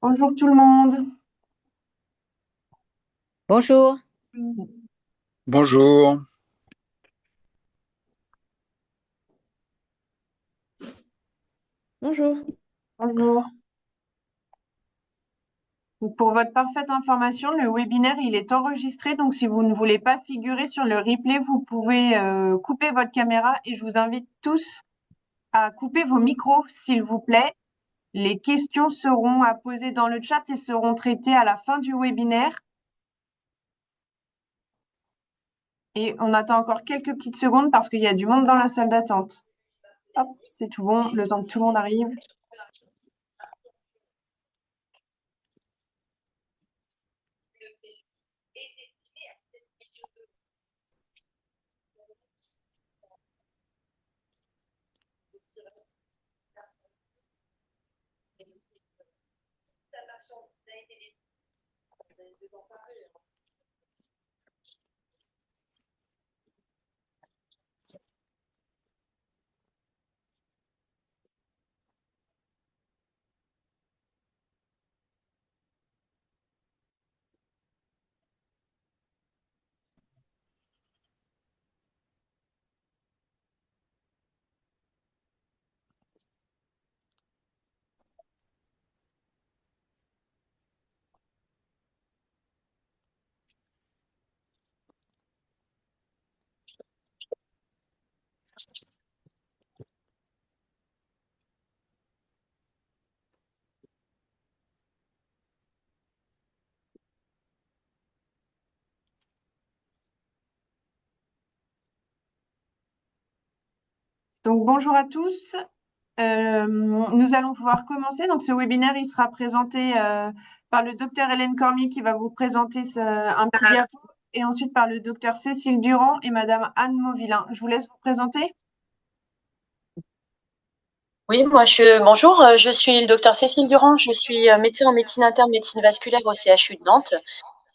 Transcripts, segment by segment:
Bonjour tout le monde. Bonjour. Bonjour. Bonjour. Bonjour. Donc, pour votre parfaite information, le webinaire, il est enregistré. Donc, si vous ne voulez pas figurer sur le replay, vous pouvez couper votre caméra et je vous invite tous à couper vos micros, s'il vous plaît. Les questions seront à poser dans le chat et seront traitées à la fin du webinaire. Et on attend encore quelques petites secondes parce qu'il y a du monde dans la salle d'attente. Hop, c'est tout bon, le temps que tout le monde arrive. Donc, bonjour à tous. Nous allons pouvoir commencer. Donc, ce webinaire, il sera présenté par le docteur Hélène Cormier qui va vous présenter un petit diapo et ensuite par le docteur Cécile Durand et madame Anne Mauvillain. Je vous laisse vous présenter. Oui, bonjour, je suis le docteur Cécile Durand, je suis médecin en médecine interne, médecine vasculaire au CHU de Nantes.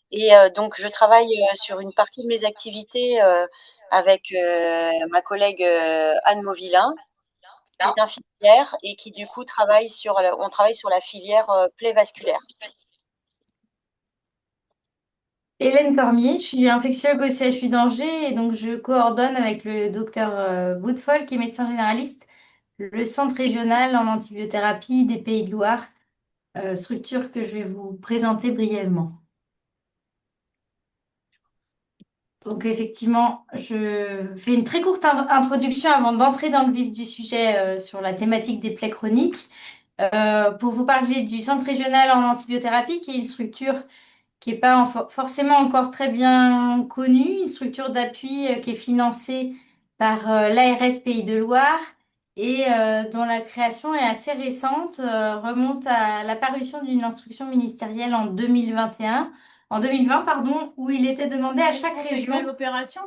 Et donc, je travaille sur une partie de mes activités avec ma collègue Anne Mauvillain, qui est infirmière et qui, du coup, on travaille sur la filière plaie vasculaire. Hélène Cormier, je suis infectiologue au CHU d'Angers et donc je coordonne avec le docteur Boutefol, qui est médecin généraliste, le centre régional en antibiothérapie des Pays de Loire, structure que je vais vous présenter brièvement. Donc effectivement, je fais une très courte introduction avant d'entrer dans le vif du sujet sur la thématique des plaies chroniques. Pour vous parler du centre régional en antibiothérapie, qui est une structure qui n'est pas forcément encore très bien connue, une structure d'appui qui est financée par l'ARS Pays de Loire et dont la création est assez récente, remonte à la parution d'une instruction ministérielle en 2021, en 2020, pardon, où il était demandé à chaque région. L'opération.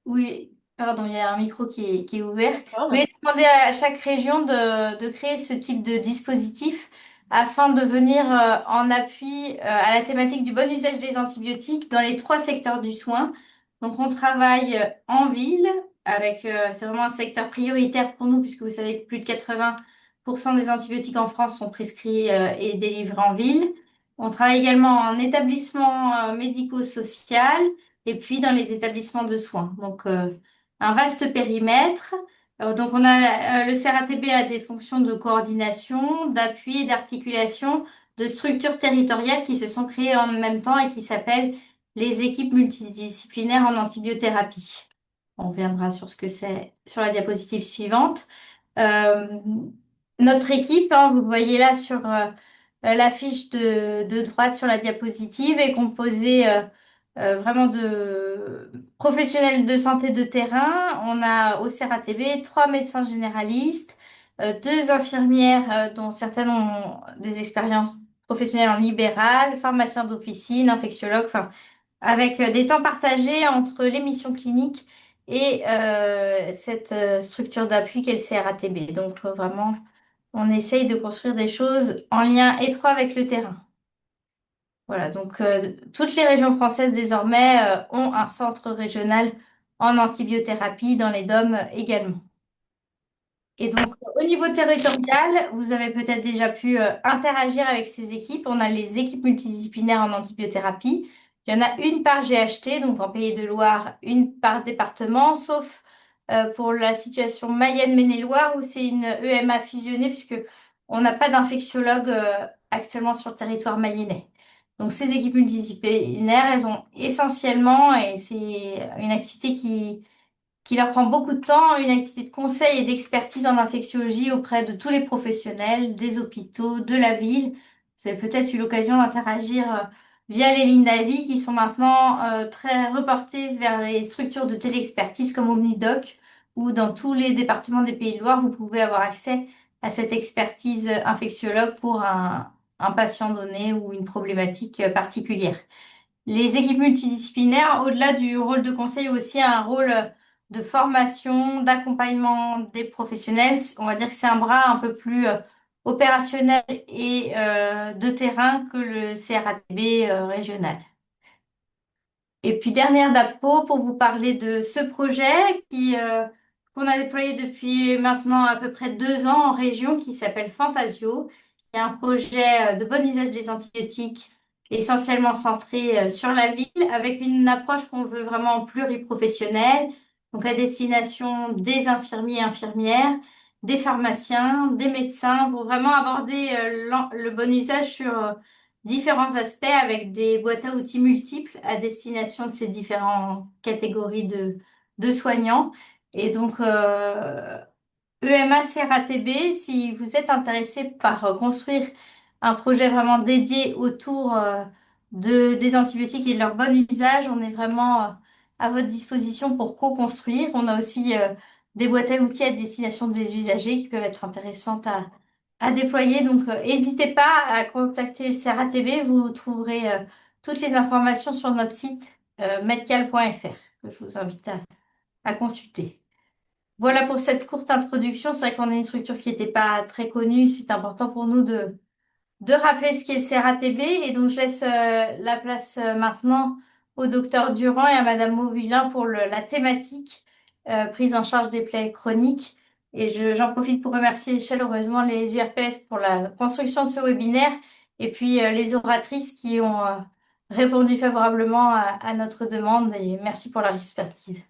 Oui, pardon, il y a un micro qui est ouvert. Oh, Oui, demander à chaque région de créer ce type de dispositif afin de venir en appui à la thématique du bon usage des antibiotiques dans les trois secteurs du soin. Donc, on travaille en ville avec, c'est vraiment un secteur prioritaire pour nous puisque vous savez que plus de 80% des antibiotiques en France sont prescrits et délivrés en ville. On travaille également en établissement médico-social et puis dans les établissements de soins. Donc, un vaste périmètre. Donc, le CRATB a des fonctions de coordination, d'appui et d'articulation de structures territoriales qui se sont créées en même temps et qui s'appellent les équipes multidisciplinaires en antibiothérapie. On reviendra sur ce que c'est sur la diapositive suivante. Euh, Notre équipe, hein, vous le voyez là sur l'affiche de droite sur la diapositive, est composée vraiment de professionnels de santé de terrain. On a au CRATB trois médecins généralistes, deux infirmières dont certaines ont des expériences professionnelles en libéral, pharmaciens d'officine, infectiologues, enfin, avec des temps partagés entre les missions cliniques et cette structure d'appui qu'est le CRATB. Donc vraiment, on essaye de construire des choses en lien étroit avec le terrain. Voilà, donc toutes les régions françaises désormais ont un centre régional en antibiothérapie, dans les DOM également. Et donc, au niveau territorial, vous avez peut-être déjà pu interagir avec ces équipes. On a les équipes multidisciplinaires en antibiothérapie. Il y en a une par GHT, donc en Pays de Loire, une par département, sauf pour la situation Mayenne-Maine-et-Loire où c'est une EMA fusionnée puisque on n'a pas d'infectiologue actuellement sur le territoire mayennais. Donc, ces équipes multidisciplinaires, elles ont essentiellement, et c'est une activité qui leur prend beaucoup de temps, une activité de conseil et d'expertise en infectiologie auprès de tous les professionnels, des hôpitaux, de la ville. Vous avez peut-être eu l'occasion d'interagir via les lignes d'avis qui sont maintenant très reportées vers les structures de téléexpertise comme Omnidoc, où dans tous les départements des Pays de Loire, vous pouvez avoir accès à cette expertise infectiologue pour un patient donné ou une problématique particulière. Les équipes multidisciplinaires, au-delà du rôle de conseil, ont aussi un rôle de formation, d'accompagnement des professionnels. On va dire que c'est un bras un peu plus opérationnel et de terrain que le CRATB régional. Et puis dernière d'apo pour vous parler de ce projet qu'on a déployé depuis maintenant à peu près 2 ans en région qui s'appelle Fantasio. C'est un projet de bon usage des antibiotiques essentiellement centré sur la ville avec une approche qu'on veut vraiment pluriprofessionnelle, donc à destination des infirmiers et infirmières, des pharmaciens, des médecins pour vraiment aborder le bon usage sur différents aspects avec des boîtes à outils multiples à destination de ces différentes catégories de soignants. Et donc, EMA CRATB, si vous êtes intéressé par construire un projet vraiment dédié autour des antibiotiques et de leur bon usage, on est vraiment à votre disposition pour co-construire. On a aussi des boîtes à outils à destination des usagers qui peuvent être intéressantes à déployer. Donc, n'hésitez pas à contacter le CRATB. Vous trouverez toutes les informations sur notre site medcal.fr que je vous invite à consulter. Voilà pour cette courte introduction. C'est vrai qu'on est une structure qui n'était pas très connue. C'est important pour nous de rappeler ce qu'est le CRATB. Et donc, je laisse la place maintenant au docteur Durand et à Madame Mauvillain pour la thématique prise en charge des plaies chroniques. Et j'en profite pour remercier chaleureusement les URPS pour la construction de ce webinaire et puis les oratrices qui ont répondu favorablement à notre demande. Et merci pour leur expertise.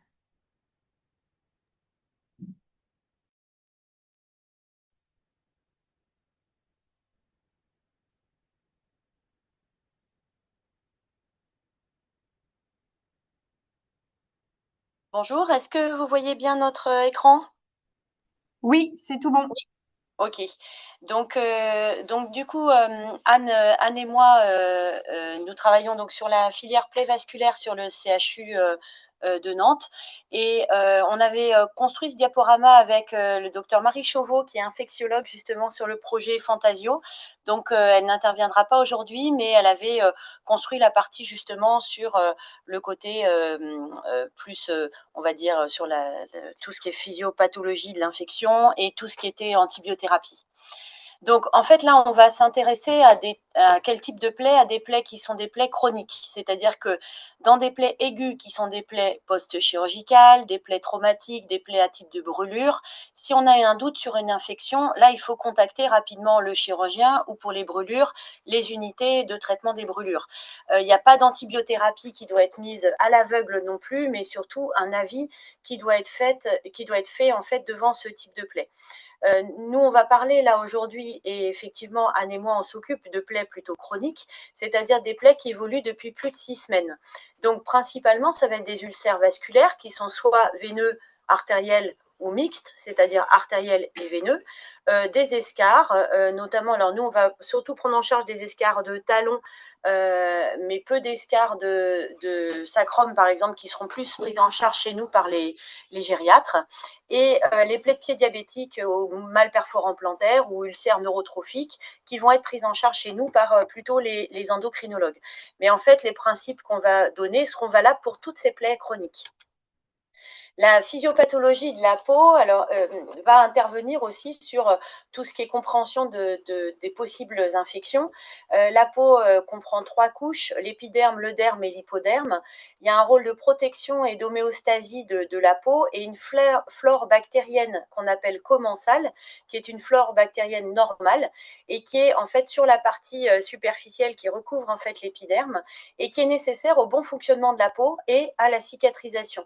Bonjour, est-ce que vous voyez bien notre écran? Oui, c'est tout bon. Ok. Donc du coup, Anne et moi, nous travaillons donc sur la filière plaie vasculaire sur le CHU de Nantes. Et on avait construit ce diaporama avec le docteur Marie Chauveau, qui est infectiologue justement sur le projet Fantasio. Donc elle n'interviendra pas aujourd'hui, mais elle avait construit la partie justement sur le côté plus, on va dire, sur tout ce qui est physiopathologie de l'infection et tout ce qui était antibiothérapie. Donc, en fait, là, on va s'intéresser à quel type de plaies? À des plaies qui sont des plaies chroniques. C'est-à-dire que dans des plaies aiguës qui sont des plaies post-chirurgicales, des plaies traumatiques, des plaies à type de brûlure, si on a un doute sur une infection, là, il faut contacter rapidement le chirurgien ou pour les brûlures, les unités de traitement des brûlures. Il n'y a pas d'antibiothérapie qui doit être mise à l'aveugle non plus, mais surtout un avis qui doit être fait en fait devant ce type de plaie. Nous, on va parler là aujourd'hui, et effectivement, Anne et moi, on s'occupe de plaies plutôt chroniques, c'est-à-dire des plaies qui évoluent depuis plus de 6 semaines. Donc, principalement, ça va être des ulcères vasculaires qui sont soit veineux, artériels ou mixtes, c'est-à-dire artériels et veineux, des escarres, notamment, alors nous, on va surtout prendre en charge des escarres de talons, mais peu d'escarres de sacrum, par exemple, qui seront plus prises en charge chez nous par les gériatres. Et les plaies de pied diabétiques aux mal perforants plantaires ou ulcères neurotrophiques qui vont être prises en charge chez nous par plutôt les endocrinologues. Mais en fait, les principes qu'on va donner seront valables pour toutes ces plaies chroniques. La physiopathologie de la peau va intervenir aussi sur tout ce qui est compréhension des possibles infections. La peau comprend 3 couches, l'épiderme, le derme et l'hypoderme. Il y a un rôle de protection et d'homéostasie de la peau et une flore bactérienne qu'on appelle commensale, qui est une flore bactérienne normale et qui est en fait sur la partie superficielle qui recouvre en fait l'épiderme et qui est nécessaire au bon fonctionnement de la peau et à la cicatrisation.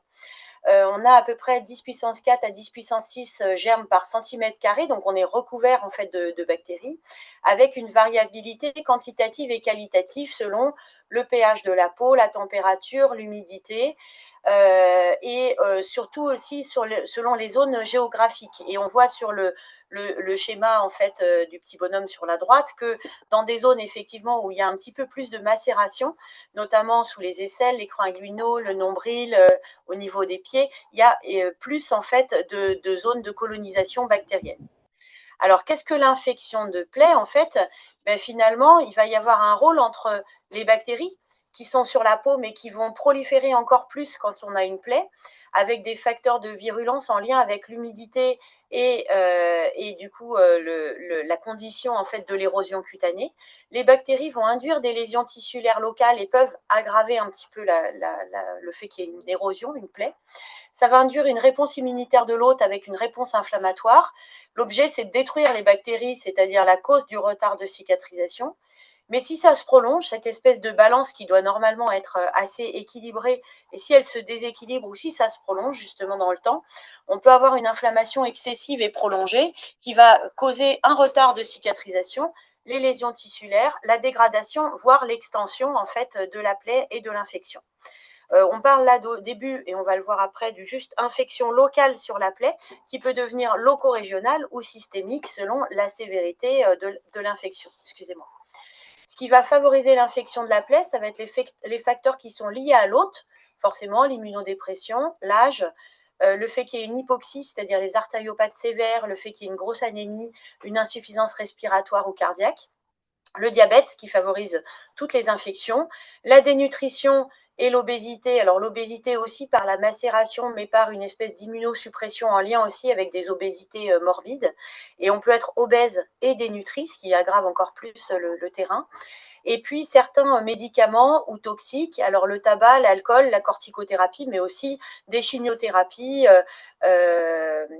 On a à peu près 10 puissance 4 à 10 puissance 6 germes par centimètre carré, donc on est recouvert en fait de bactéries, avec une variabilité quantitative et qualitative selon le pH de la peau, la température, l'humidité, et surtout aussi selon les zones géographiques. Et on voit sur le schéma en fait du petit bonhomme sur la droite que dans des zones effectivement où il y a un petit peu plus de macération, notamment sous les aisselles, l'écran inguinaux, le nombril, au niveau des pieds, il y a plus en fait de zones de colonisation bactérienne. Alors, qu'est-ce que l'infection de plaie? En fait, finalement, il va y avoir un rôle entre les bactéries qui sont sur la peau, mais qui vont proliférer encore plus quand on a une plaie, avec des facteurs de virulence en lien avec l'humidité et du coup la condition en fait de l'érosion cutanée. Les bactéries vont induire des lésions tissulaires locales et peuvent aggraver un petit peu le fait qu'il y ait une érosion, une plaie. Ça va induire une réponse immunitaire de l'hôte avec une réponse inflammatoire. L'objet, c'est de détruire les bactéries, c'est-à-dire la cause du retard de cicatrisation. Mais si ça se prolonge, cette espèce de balance qui doit normalement être assez équilibrée, et si elle se déséquilibre ou si ça se prolonge justement dans le temps, on peut avoir une inflammation excessive et prolongée qui va causer un retard de cicatrisation, les lésions tissulaires, la dégradation, voire l'extension en fait de la plaie et de l'infection. On parle là au début, et on va le voir après, du juste infection locale sur la plaie qui peut devenir loco-régionale ou systémique selon la sévérité de l'infection. Excusez-moi. Ce qui va favoriser l'infection de la plaie, ça va être les facteurs qui sont liés à l'hôte, forcément l'immunodépression, l'âge, le fait qu'il y ait une hypoxie, c'est-à-dire les artériopathes sévères, le fait qu'il y ait une grosse anémie, une insuffisance respiratoire ou cardiaque, le diabète qui favorise toutes les infections, la dénutrition et l'obésité. Alors l'obésité aussi par la macération, mais par une espèce d'immunosuppression en lien aussi avec des obésités morbides. Et on peut être obèse et dénutri, ce qui aggrave encore plus le terrain. Et puis certains médicaments ou toxiques, alors le tabac, l'alcool, la corticothérapie, mais aussi des chimiothérapies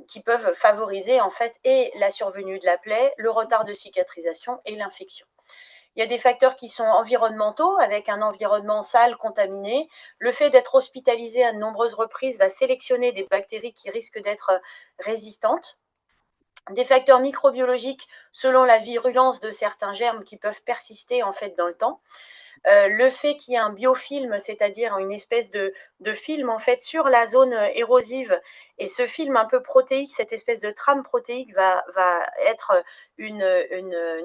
qui peuvent favoriser en fait et la survenue de la plaie, le retard de cicatrisation et l'infection. Il y a des facteurs qui sont environnementaux, avec un environnement sale, contaminé. Le fait d'être hospitalisé à de nombreuses reprises va sélectionner des bactéries qui risquent d'être résistantes. Des facteurs microbiologiques selon la virulence de certains germes qui peuvent persister en fait dans le temps. Le fait qu'il y ait un biofilm, c'est-à-dire une espèce de film en fait sur la zone érosive, et ce film un peu protéique, cette espèce de trame protéique va être une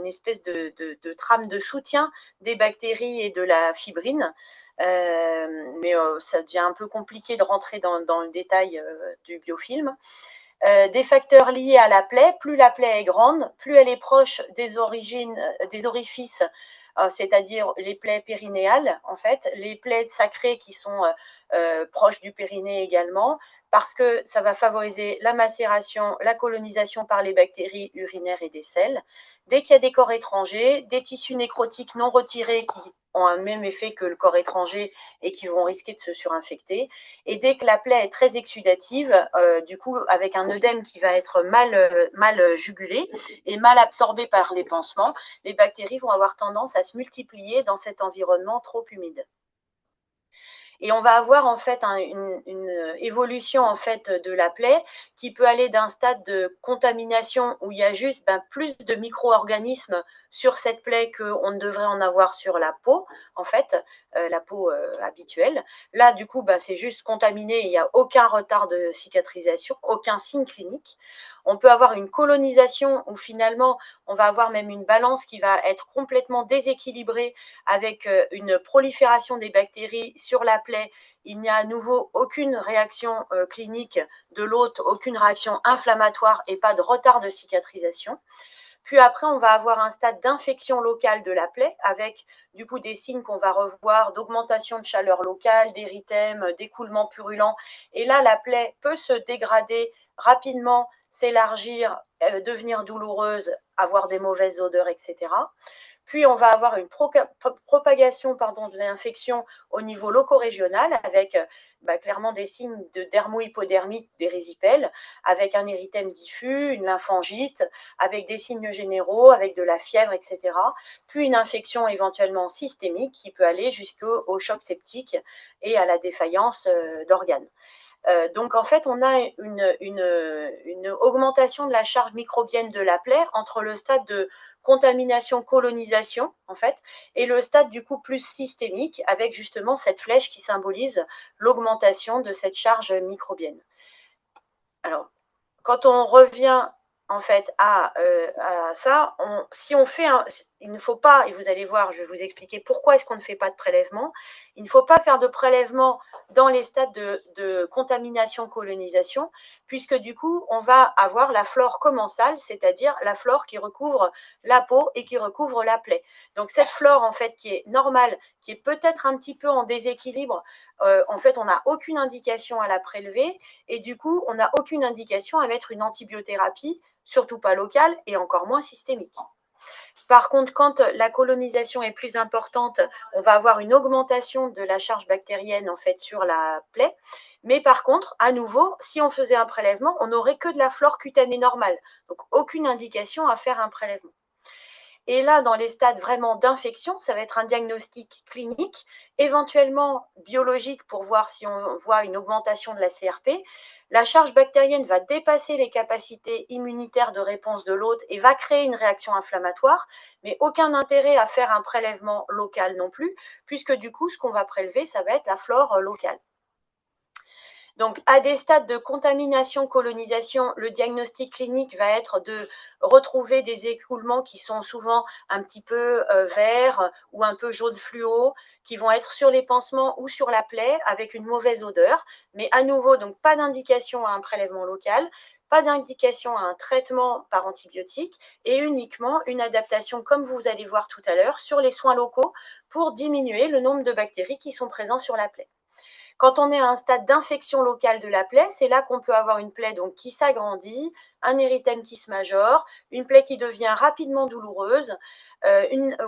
espèce de trame de soutien des bactéries et de la fibrine. Mais ça devient un peu compliqué de rentrer dans le détail du biofilm. Des facteurs liés à la plaie, plus la plaie est grande, plus elle est proche des origines, des orifices, c'est-à-dire les plaies périnéales, en fait, les plaies sacrées qui sont proches du périnée également, parce que ça va favoriser la macération, la colonisation par les bactéries urinaires et des selles. Dès qu'il y a des corps étrangers, des tissus nécrotiques non retirés qui ont un même effet que le corps étranger et qui vont risquer de se surinfecter. Et dès que la plaie est très exsudative, du coup, avec un œdème qui va être mal jugulé et mal absorbé par les pansements, les bactéries vont avoir tendance à se multiplier dans cet environnement trop humide. Et on va avoir en fait une évolution en fait de la plaie qui peut aller d'un stade de contamination où il y a juste plus de micro-organismes sur cette plaie qu'on ne devrait en avoir sur la peau, en fait, la peau habituelle. Là, du coup, c'est juste contaminé, il n'y a aucun retard de cicatrisation, aucun signe clinique. On peut avoir une colonisation où finalement, on va avoir même une balance qui va être complètement déséquilibrée avec une prolifération des bactéries sur la plaie. Il n'y a à nouveau aucune réaction clinique de l'hôte, aucune réaction inflammatoire et pas de retard de cicatrisation. Puis après, on va avoir un stade d'infection locale de la plaie avec du coup des signes qu'on va revoir d'augmentation de chaleur locale, d'érythème, d'écoulement purulent. Et là, la plaie peut se dégrader rapidement, s'élargir, devenir douloureuse, avoir des mauvaises odeurs, etc. Puis, on va avoir une propagation de l'infection au niveau loco-régional avec clairement des signes de dermohypodermite des résipelles, avec un érythème diffus, une lymphangite, avec des signes généraux, avec de la fièvre, etc. Puis une infection éventuellement systémique qui peut aller jusqu'au choc septique et à la défaillance d'organes. Donc, en fait, on a une augmentation de la charge microbienne de la plaie entre le stade de contamination, colonisation, en fait, et le stade du coup plus systémique, avec justement cette flèche qui symbolise l'augmentation de cette charge microbienne. Alors, quand on revient en fait à ça, si on fait il ne faut pas, et vous allez voir, je vais vous expliquer pourquoi est-ce qu'on ne fait pas de prélèvement. Il ne faut pas faire de prélèvement dans les stades de contamination-colonisation, puisque du coup, on va avoir la flore commensale, c'est-à-dire la flore qui recouvre la peau et qui recouvre la plaie. Donc cette flore, en fait, qui est normale, qui est peut-être un petit peu en déséquilibre, en fait, on n'a aucune indication à la prélever, et du coup, on n'a aucune indication à mettre une antibiothérapie, surtout pas locale, et encore moins systémique. Par contre, quand la colonisation est plus importante, on va avoir une augmentation de la charge bactérienne en fait sur la plaie. Mais par contre, à nouveau, si on faisait un prélèvement, on n'aurait que de la flore cutanée normale. Donc, aucune indication à faire un prélèvement. Et là, dans les stades vraiment d'infection, ça va être un diagnostic clinique, éventuellement biologique pour voir si on voit une augmentation de la CRP. La charge bactérienne va dépasser les capacités immunitaires de réponse de l'hôte et va créer une réaction inflammatoire, mais aucun intérêt à faire un prélèvement local non plus, puisque du coup, ce qu'on va prélever, ça va être la flore locale. Donc, à des stades de contamination, colonisation, le diagnostic clinique va être de retrouver des écoulements qui sont souvent un petit peu verts ou un peu jaune fluo, qui vont être sur les pansements ou sur la plaie avec une mauvaise odeur. Mais à nouveau, donc pas d'indication à un prélèvement local, pas d'indication à un traitement par antibiotique et uniquement une adaptation, comme vous allez voir tout à l'heure, sur les soins locaux pour diminuer le nombre de bactéries qui sont présentes sur la plaie. Quand on est à un stade d'infection locale de la plaie, c'est là qu'on peut avoir une plaie donc, qui s'agrandit, un érythème qui se majore, une plaie qui devient rapidement douloureuse,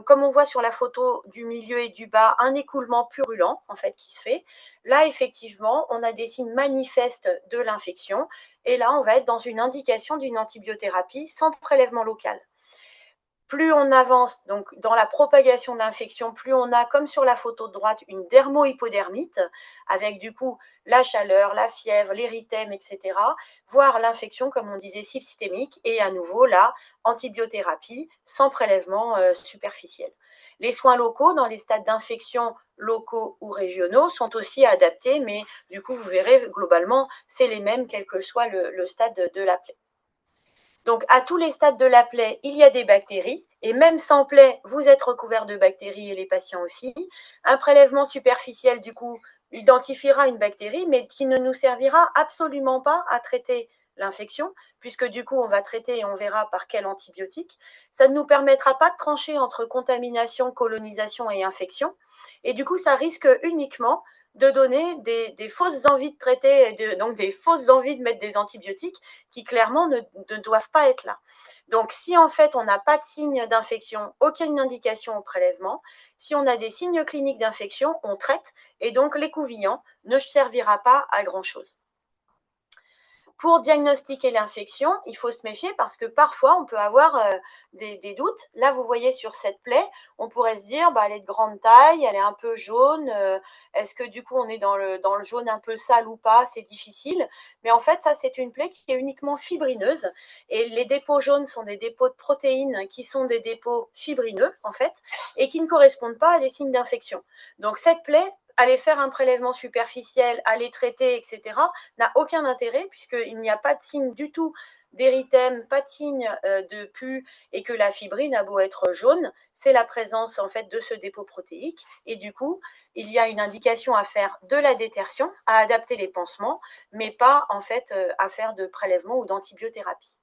comme on voit sur la photo du milieu et du bas, un écoulement purulent en fait qui se fait. Là, effectivement, on a des signes manifestes de l'infection et là, on va être dans une indication d'une antibiothérapie sans prélèvement local. Plus on avance donc dans la propagation de l'infection, plus on a, comme sur la photo de droite, une dermohypodermite, avec du coup la chaleur, la fièvre, l'érythème, etc., voire l'infection, comme on disait, systémique, et à nouveau la antibiothérapie sans prélèvement superficiel. Les soins locaux, dans les stades d'infection locaux ou régionaux, sont aussi adaptés, mais du coup, vous verrez, globalement, c'est les mêmes, quel que soit le stade de la plaie. Donc, à tous les stades de la plaie, il y a des bactéries, et même sans plaie, vous êtes recouvert de bactéries et les patients aussi. Un prélèvement superficiel, du coup, identifiera une bactérie, mais qui ne nous servira absolument pas à traiter l'infection, puisque du coup, on va traiter et on verra par quel antibiotique. Ça ne nous permettra pas de trancher entre contamination, colonisation et infection, et du coup, ça risque uniquement de donner des fausses envies de traiter, donc des fausses envies de mettre des antibiotiques qui clairement ne doivent pas être là. Donc, si en fait on n'a pas de signe d'infection, aucune indication au prélèvement, si on a des signes cliniques d'infection, on traite et donc l'écouvillon ne servira pas à grand-chose. Pour diagnostiquer l'infection, il faut se méfier parce que parfois, on peut avoir des doutes. Là, vous voyez sur cette plaie, on pourrait se dire, elle est de grande taille, elle est un peu jaune. Est-ce que du coup, on est dans le jaune un peu sale ou pas? C'est difficile. Mais en fait, ça, c'est une plaie qui est uniquement fibrineuse. Et les dépôts jaunes sont des dépôts de protéines qui sont des dépôts fibrineux, en fait, et qui ne correspondent pas à des signes d'infection. Donc, cette plaie, aller faire un prélèvement superficiel, aller traiter, etc., n'a aucun intérêt puisqu'il n'y a pas de signe du tout d'érythème, pas de signe de pus et que la fibrine a beau être jaune, c'est la présence en fait de ce dépôt protéique et du coup, il y a une indication à faire de la détertion, à adapter les pansements, mais pas en fait à faire de prélèvement ou d'antibiothérapie.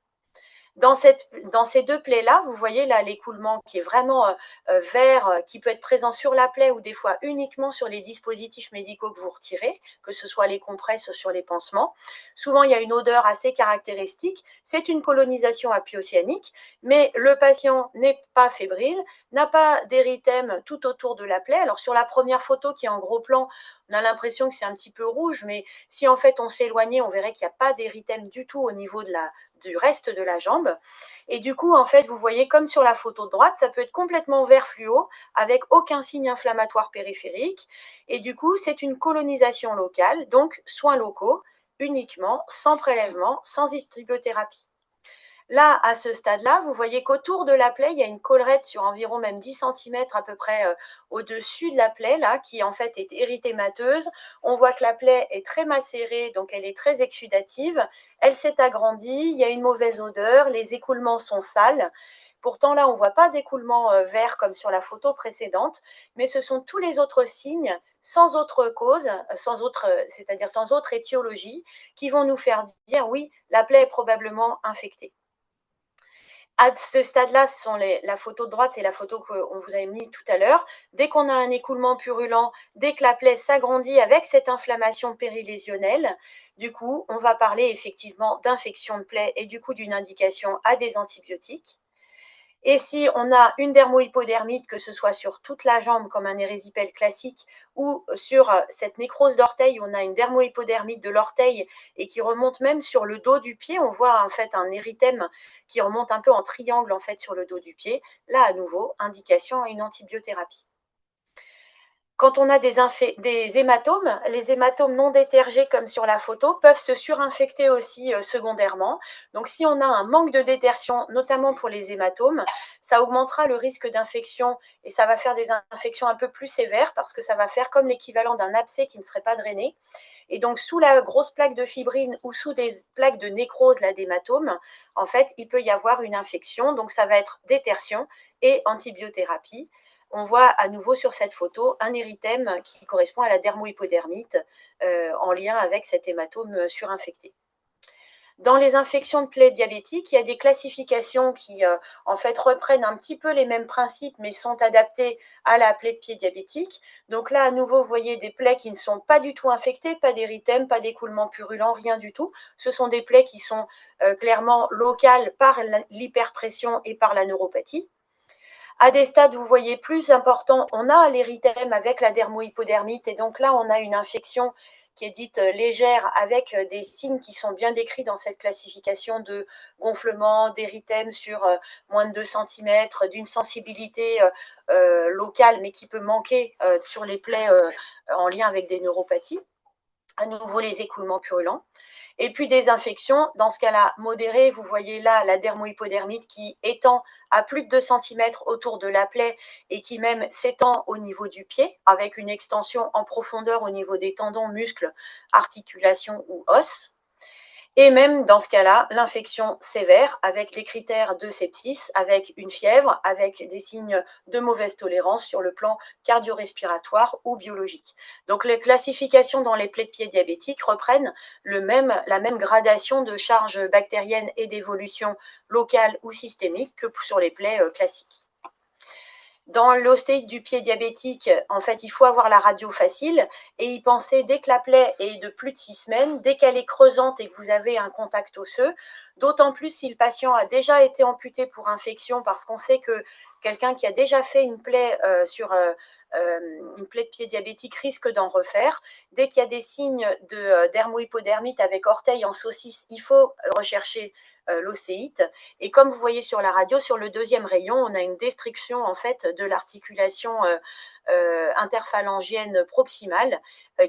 Dans ces deux plaies-là, vous voyez là l'écoulement qui est vraiment vert, qui peut être présent sur la plaie ou des fois uniquement sur les dispositifs médicaux que vous retirez, que ce soit les compresses ou sur les pansements. Souvent, il y a une odeur assez caractéristique. C'est une colonisation apiocyanique, mais le patient n'est pas fébrile, n'a pas d'érythème tout autour de la plaie. Alors sur la première photo qui est en gros plan, on a l'impression que c'est un petit peu rouge, mais si en fait on s'éloignait, on verrait qu'il n'y a pas d'érythème du tout au niveau du reste de la jambe. Et du coup, en fait, vous voyez comme sur la photo de droite, ça peut être complètement vert fluo avec aucun signe inflammatoire périphérique. Et du coup, c'est une colonisation locale, donc soins locaux uniquement, sans prélèvement, sans antibiothérapie. Là, à ce stade-là, vous voyez qu'autour de la plaie, il y a une collerette sur environ même 10 centimètres à peu près au-dessus de la plaie, là, qui en fait est érythémateuse. On voit que la plaie est très macérée, donc elle est très exsudative. Elle s'est agrandie, il y a une mauvaise odeur, les écoulements sont sales. Pourtant, là, on ne voit pas d'écoulement vert comme sur la photo précédente, mais ce sont tous les autres signes, sans autre cause, c'est-à-dire sans autre étiologie, qui vont nous faire dire oui, la plaie est probablement infectée. À ce stade-là, ce sont la photo de droite, c'est la photo qu'on vous avait mis tout à l'heure. Dès qu'on a un écoulement purulent, dès que la plaie s'agrandit avec cette inflammation périlésionnelle, du coup, on va parler effectivement d'infection de plaie et du coup d'une indication à des antibiotiques. Et si on a une dermohypodermite, que ce soit sur toute la jambe comme un érésipèle classique ou sur cette nécrose d'orteil où on a une dermohypodermite de l'orteil et qui remonte même sur le dos du pied, on voit en fait un érythème qui remonte un peu en triangle en fait sur le dos du pied. Là, à nouveau, indication à une antibiothérapie. Quand on a des hématomes, les hématomes non détergés comme sur la photo peuvent se surinfecter aussi secondairement. Donc si on a un manque de détertion, notamment pour les hématomes, ça augmentera le risque d'infection et ça va faire des infections un peu plus sévères parce que ça va faire comme l'équivalent d'un abcès qui ne serait pas drainé. Et donc sous la grosse plaque de fibrine ou sous des plaques de nécrose d'hématome, en fait, il peut y avoir une infection. Donc ça va être détertion et antibiothérapie. On voit à nouveau sur cette photo un érythème qui correspond à la dermohypodermite en lien avec cet hématome surinfecté. Dans les infections de plaies diabétiques, il y a des classifications qui en fait reprennent un petit peu les mêmes principes mais sont adaptées à la plaie de pied diabétique. Donc là, à nouveau, vous voyez des plaies qui ne sont pas du tout infectées, pas d'érythème, pas d'écoulement purulent, rien du tout. Ce sont des plaies qui sont clairement locales par l'hyperpression et par la neuropathie. À des stades, vous voyez, plus importants, on a l'érythème avec la dermohypodermite et donc là, on a une infection qui est dite légère avec des signes qui sont bien décrits dans cette classification de gonflement, d'érythème sur moins de 2 cm, d'une sensibilité locale mais qui peut manquer sur les plaies en lien avec des neuropathies. À nouveau, les écoulements purulents. Et puis des infections, dans ce cas-là modérées, vous voyez là la dermohypodermite qui étend à plus de 2 cm autour de la plaie et qui même s'étend au niveau du pied avec une extension en profondeur au niveau des tendons, muscles, articulations ou os. Et même dans ce cas-là, l'infection sévère avec les critères de sepsis, avec une fièvre, avec des signes de mauvaise tolérance sur le plan cardio-respiratoire ou biologique. Donc les classifications dans les plaies de pied diabétiques reprennent la même gradation de charge bactérienne et d'évolution locale ou systémique que sur les plaies classiques. Dans l'ostéite du pied diabétique, en fait, il faut avoir la radio facile et y penser dès que la plaie est de plus de 6 semaines, dès qu'elle est creusante et que vous avez un contact osseux, d'autant plus si le patient a déjà été amputé pour infection, parce qu'on sait que quelqu'un qui a déjà fait une plaie une plaie de pied diabétique risque d'en refaire. Dès qu'il y a des signes de dermohypodermite avec orteil en saucisse, il faut rechercher l'ostéite. Et comme vous voyez sur la radio, sur le deuxième rayon, on a une destruction en fait de l'articulation interphalangienne proximale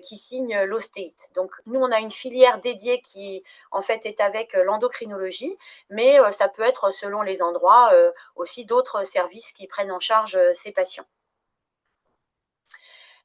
qui signe l'ostéite. Donc nous, on a une filière dédiée qui en fait est avec l'endocrinologie, mais ça peut être selon les endroits aussi d'autres services qui prennent en charge ces patients.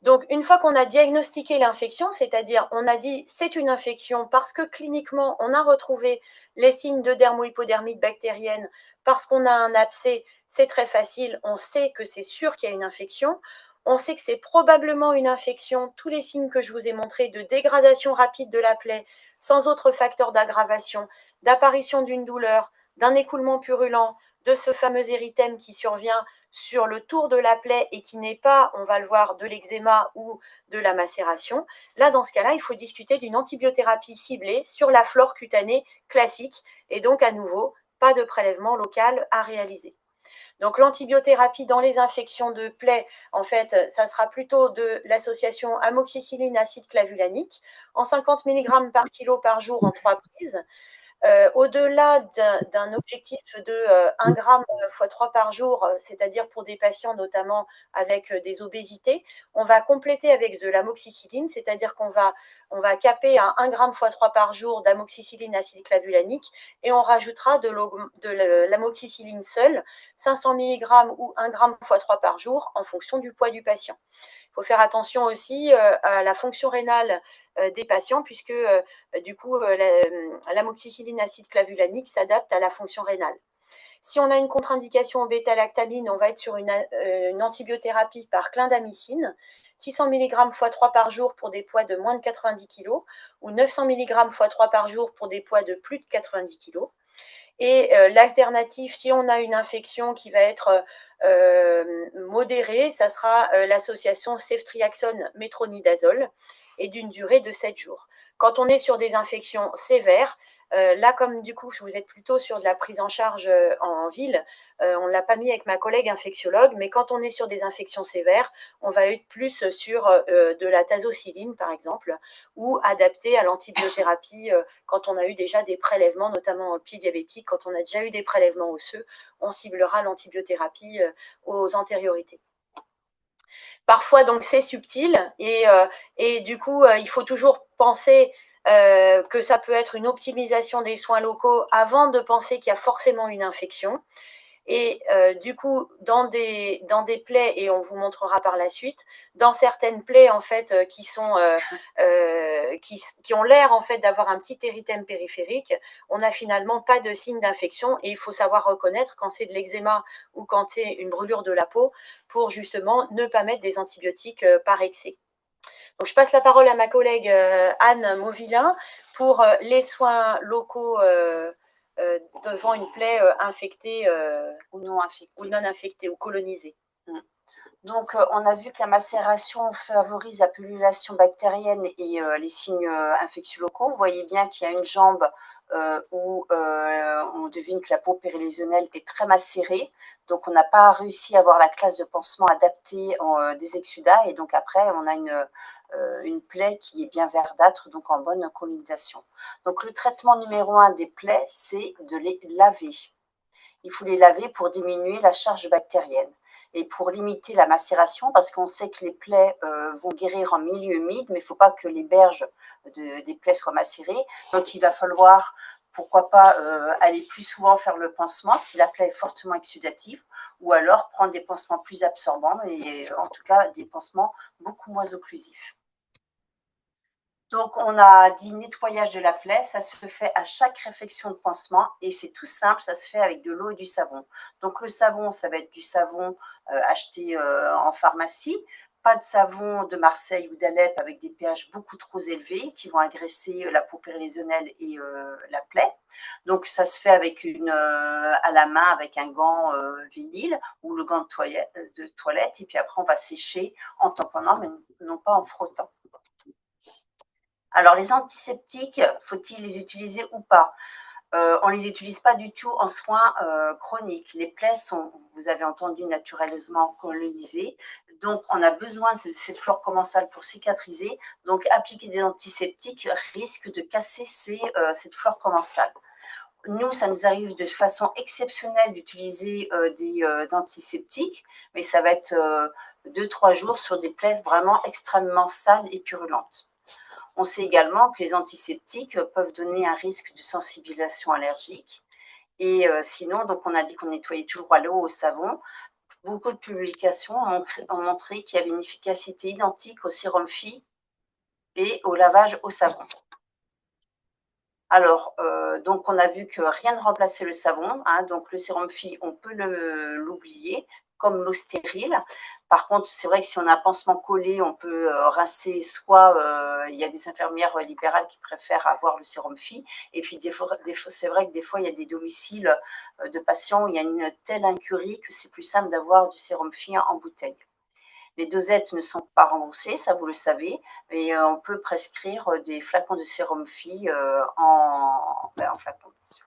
Donc, une fois qu'on a diagnostiqué l'infection, c'est-à-dire on a dit c'est une infection parce que cliniquement, on a retrouvé les signes de dermohypodermite bactérienne, parce qu'on a un abcès, c'est très facile, on sait que c'est sûr qu'il y a une infection, on sait que c'est probablement une infection, tous les signes que je vous ai montrés de dégradation rapide de la plaie, sans autre facteur d'aggravation, d'apparition d'une douleur, d'un écoulement purulent, de ce fameux érythème qui survient sur le tour de la plaie et qui n'est pas, on va le voir, de l'eczéma ou de la macération, là, dans ce cas-là, il faut discuter d'une antibiothérapie ciblée sur la flore cutanée classique et donc à nouveau, pas de prélèvement local à réaliser. Donc l'antibiothérapie dans les infections de plaies, en fait, ça sera plutôt de l'association amoxicilline acide clavulanique en 50 mg par kilo par jour en 3 prises. Au-delà d'un objectif de 1 gramme x 3 par jour, c'est-à-dire pour des patients notamment avec des obésités, on va compléter avec de l'amoxicilline, c'est-à-dire qu'on va caper à 1 gramme x 3 par jour d'amoxicilline acide clavulanique et on rajoutera de l'amoxicilline seule, 500 mg ou 1 gramme x 3 par jour en fonction du poids du patient. Il faut faire attention aussi à la fonction rénale des patients puisque du coup l'amoxicilline acide clavulanique s'adapte à la fonction rénale. Si on a une contre-indication en bêta-lactamine, on va être sur une antibiothérapie par clindamycine, 600 mg x 3 par jour pour des poids de moins de 90 kg ou 900 mg x 3 par jour pour des poids de plus de 90 kg. Et l'alternative, si on a une infection qui va être modérée, ça sera l'association ceftriaxone-métronidazole et d'une durée de 7 jours. Quand on est sur des infections sévères, là, comme du coup, vous êtes plutôt sur de la prise en charge en ville, on ne l'a pas mis avec ma collègue infectiologue, mais quand on est sur des infections sévères, on va être plus sur de la tazocilline, par exemple, ou adapté à l'antibiothérapie quand on a eu déjà des prélèvements, notamment dans le pied diabétique, quand on a déjà eu des prélèvements osseux, on ciblera l'antibiothérapie aux antériorités. Parfois, donc, c'est subtil et du coup, il faut toujours penser que ça peut être une optimisation des soins locaux avant de penser qu'il y a forcément une infection. Et du coup, dans des plaies, et on vous montrera par la suite, dans certaines plaies en fait qui ont l'air en fait d'avoir un petit érythème périphérique, on n'a finalement pas de signe d'infection et il faut savoir reconnaître quand c'est de l'eczéma ou quand c'est une brûlure de la peau pour justement ne pas mettre des antibiotiques par excès. Donc, je passe la parole à ma collègue Anne Mauvillain pour les soins locaux devant une plaie infectée ou non infectée ou colonisée. Donc, on a vu que la macération favorise la pullulation bactérienne et les signes infectieux locaux. Vous voyez bien qu'il y a une jambe où on devine que la peau périlésionnelle est très macérée. Donc, on n'a pas réussi à avoir la classe de pansement adaptée des exsudats. Et donc, après, on a une plaie qui est bien verdâtre, donc en bonne colonisation. Donc, le traitement numéro 1 des plaies, c'est de les laver. Il faut les laver pour diminuer la charge bactérienne et pour limiter la macération, parce qu'on sait que les plaies vont guérir en milieu humide, mais il ne faut pas que les berges des plaies soient macérées. Donc, il va falloir, pourquoi pas, aller plus souvent faire le pansement si la plaie est fortement exsudative, ou alors prendre des pansements plus absorbants, et en tout cas des pansements beaucoup moins occlusifs. Donc, on a dit nettoyage de la plaie, ça se fait à chaque réflexion de pansement et c'est tout simple, ça se fait avec de l'eau et du savon. Donc, le savon, ça va être du savon acheté en pharmacie, pas de savon de Marseille ou d'Alep avec des pH beaucoup trop élevés qui vont agresser la peau périlésionnelle et la plaie. Donc, ça se fait avec à la main avec un gant vinyle ou le gant de toilette et puis après, on va sécher en tamponnant, mais non pas en frottant. Alors, les antiseptiques, faut-il les utiliser ou pas? On ne les utilise pas du tout en soins chroniques. Les plaies sont, vous avez entendu, naturellement colonisées. Donc, on a besoin de cette flore commensale pour cicatriser. Donc, appliquer des antiseptiques risque de casser cette flore commensale. Nous, ça nous arrive de façon exceptionnelle d'utiliser des antiseptiques, mais ça va être 2-3 jours sur des plaies vraiment extrêmement sales et purulentes. On sait également que les antiseptiques peuvent donner un risque de sensibilisation allergique. Et sinon, donc on a dit qu'on nettoyait toujours à l'eau, au savon. Beaucoup de publications ont montré qu'il y avait une efficacité identique au sérum Phi et au lavage au savon. Alors, donc on a vu que rien ne remplaçait le savon. Donc le sérum Phi, on peut l'oublier. comme l'eau stérile. Par contre, c'est vrai que si on a un pansement collé, on peut rincer soit, il y a des infirmières libérales qui préfèrent avoir le sérum Phi, et puis c'est vrai que des fois, il y a des domiciles de patients où il y a une telle incurie que c'est plus simple d'avoir du sérum Phi en bouteille. Les dosettes ne sont pas remboursées, ça vous le savez, et on peut prescrire des flacons de sérum Phi en flacon, bien sûr.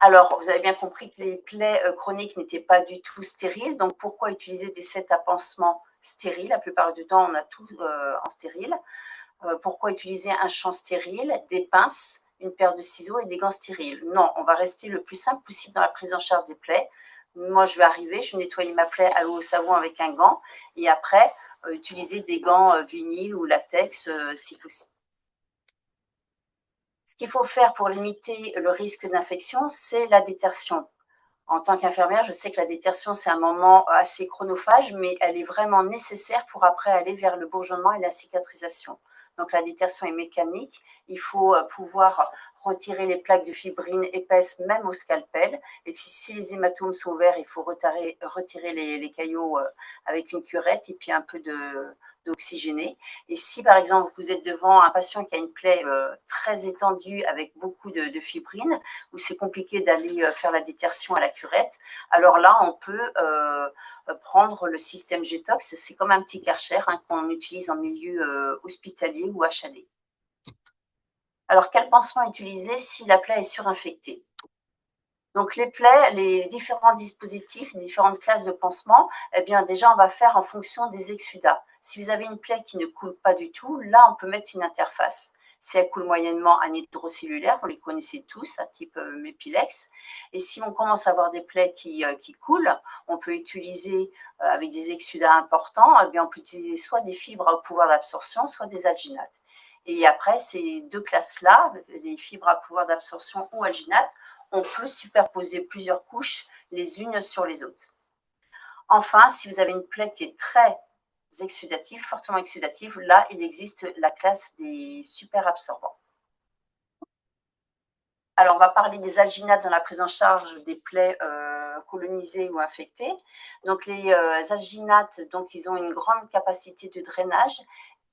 Alors, vous avez bien compris que les plaies chroniques n'étaient pas du tout stériles, donc pourquoi utiliser des sets à pansement stériles? La plupart du temps, on a tout en stérile. Pourquoi utiliser un champ stérile, des pinces, une paire de ciseaux et des gants stériles? Non, on va rester le plus simple possible dans la prise en charge des plaies. Moi, je vais arriver, je vais nettoyer ma plaie à l'eau au savon avec un gant, et après, utiliser des gants vinyle ou latex si possible. Ce qu'il faut faire pour limiter le risque d'infection, c'est la détertion. En tant qu'infirmière, je sais que la détertion, c'est un moment assez chronophage, mais elle est vraiment nécessaire pour après aller vers le bourgeonnement et la cicatrisation. Donc la détertion est mécanique. Il faut pouvoir retirer les plaques de fibrine épaisses, même au scalpel. Et puis si les hématomes sont ouverts, il faut retirer les caillots avec une curette et puis un peu d'oxygéné. Et si par exemple vous êtes devant un patient qui a une plaie très étendue avec beaucoup de fibrine, où c'est compliqué d'aller faire la détertion à la curette, alors là on peut prendre le système Getox. C'est comme un petit Karcher qu'on utilise en milieu hospitalier ou HAD. Alors quel pansement utiliser si la plaie est surinfectée? Donc les plaies, les différents dispositifs, les différentes classes de pansement, eh bien déjà on va faire en fonction des exsudats. Si vous avez une plaie qui ne coule pas du tout, là on peut mettre une interface. Si elle coule moyennement, un hydrocellulaire, vous les connaissez tous, à type Mepilex. Et si on commence à avoir des plaies qui coulent, on peut utiliser avec des exsudats importants, eh bien on peut utiliser soit des fibres à haut pouvoir d'absorption, soit des alginates. Et après, ces deux classes-là, les fibres à pouvoir d'absorption ou alginates, on peut superposer plusieurs couches les unes sur les autres. Enfin, si vous avez une plaie qui est très exsudative, fortement exsudative, là, il existe la classe des super absorbants. Alors, on va parler des alginates dans la prise en charge des plaies colonisées ou infectées. Donc, les alginates, donc, ils ont une grande capacité de drainage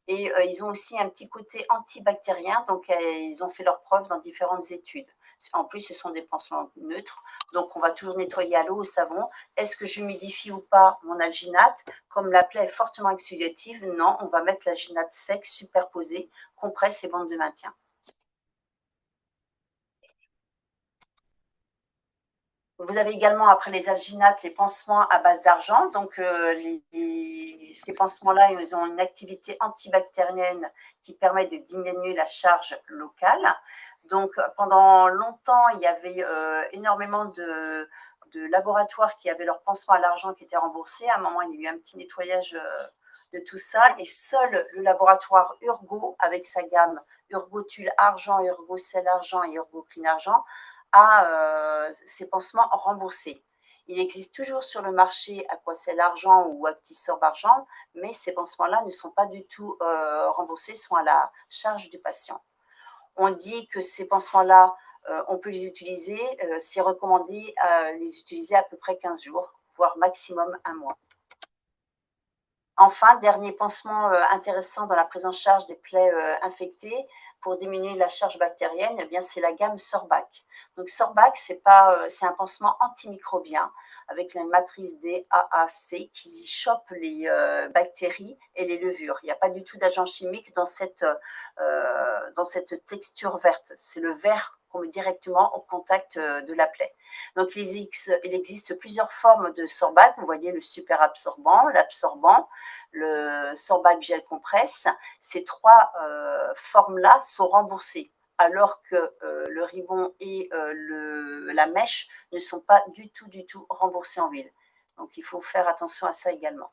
et ils ont aussi un petit côté antibactérien. Donc, ils ont fait leurs preuves dans différentes études. En plus, ce sont des pansements neutres. Donc, on va toujours nettoyer à l'eau, au savon. Est-ce que j'humidifie ou pas mon alginate? Comme la plaie est fortement exsudative, non, on va mettre l'alginate sec, superposé, compresse et bande de maintien. Vous avez également, après les alginates, les pansements à base d'argent. Donc, ces pansements-là, ils ont une activité antibactérienne qui permet de diminuer la charge locale. Donc, pendant longtemps, il y avait énormément de laboratoires qui avaient leur pansement à l'argent qui étaient remboursés. À un moment, il y a eu un petit nettoyage de tout ça. Et seul le laboratoire Urgo, avec sa gamme Urgotul Argent, Urgocell Argent et Urgoclean Argent, à ces pansements remboursés. Il existe toujours sur le marché Aquacel Argent ou Actisorb Argent, mais ces pansements-là ne sont pas du tout remboursés, sont à la charge du patient. On dit que ces pansements-là, on peut les utiliser, c'est recommandé les utiliser à peu près 15 jours, voire maximum un mois. Enfin, dernier pansement intéressant dans la prise en charge des plaies infectées pour diminuer la charge bactérienne, eh bien, c'est la gamme Sorbac. Donc Sorbac, c'est un pansement antimicrobien avec la matrice DAAC qui chope les bactéries et les levures. Il n'y a pas du tout d'agent chimique dans cette texture verte. C'est le vert qu'on met directement au contact de la plaie. Donc il existe plusieurs formes de Sorbac. Vous voyez le super absorbant, l'absorbant, le Sorbac gel compresse. Ces trois formes-là sont remboursées, alors que le ribbon et la mèche ne sont pas du tout remboursés en ville. Donc il faut faire attention à ça également.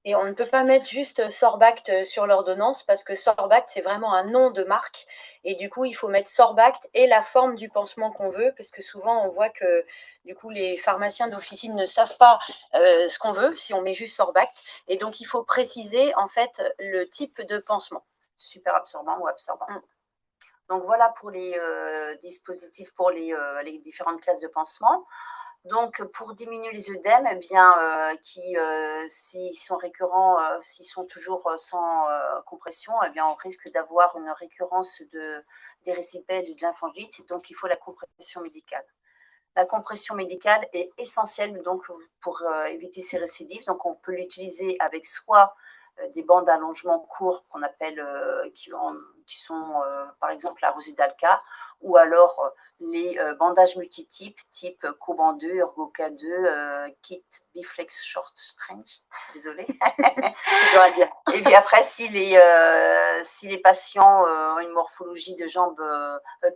Et on ne peut pas mettre juste Sorbact sur l'ordonnance parce que Sorbact, c'est vraiment un nom de marque. Et du coup, il faut mettre Sorbact et la forme du pansement qu'on veut parce que souvent, on voit que du coup, les pharmaciens d'officine ne savent pas ce qu'on veut si on met juste Sorbact. Et donc, il faut préciser en fait le type de pansement. Super absorbant ou absorbant. Donc, voilà pour les dispositifs pour les différentes classes de pansement. Donc, pour diminuer les œdèmes, eh bien, s'ils sont récurrents, s'ils sont toujours sans compression, eh bien, on risque d'avoir une récurrence des récipèles et de lymphangite. Donc, il faut la compression médicale. La compression médicale est essentielle donc, pour éviter ces récidives. Donc, on peut l'utiliser avec soit des bandes d'allongement courts qu'on appelle, qui sont par exemple la Rosidalka, ou alors les bandages multitypes, type Coban 2, Ergoca 2, Kit Biflex Short Strange. Désolée, c'est dur à dire. Et puis après, si les patients ont une morphologie de jambes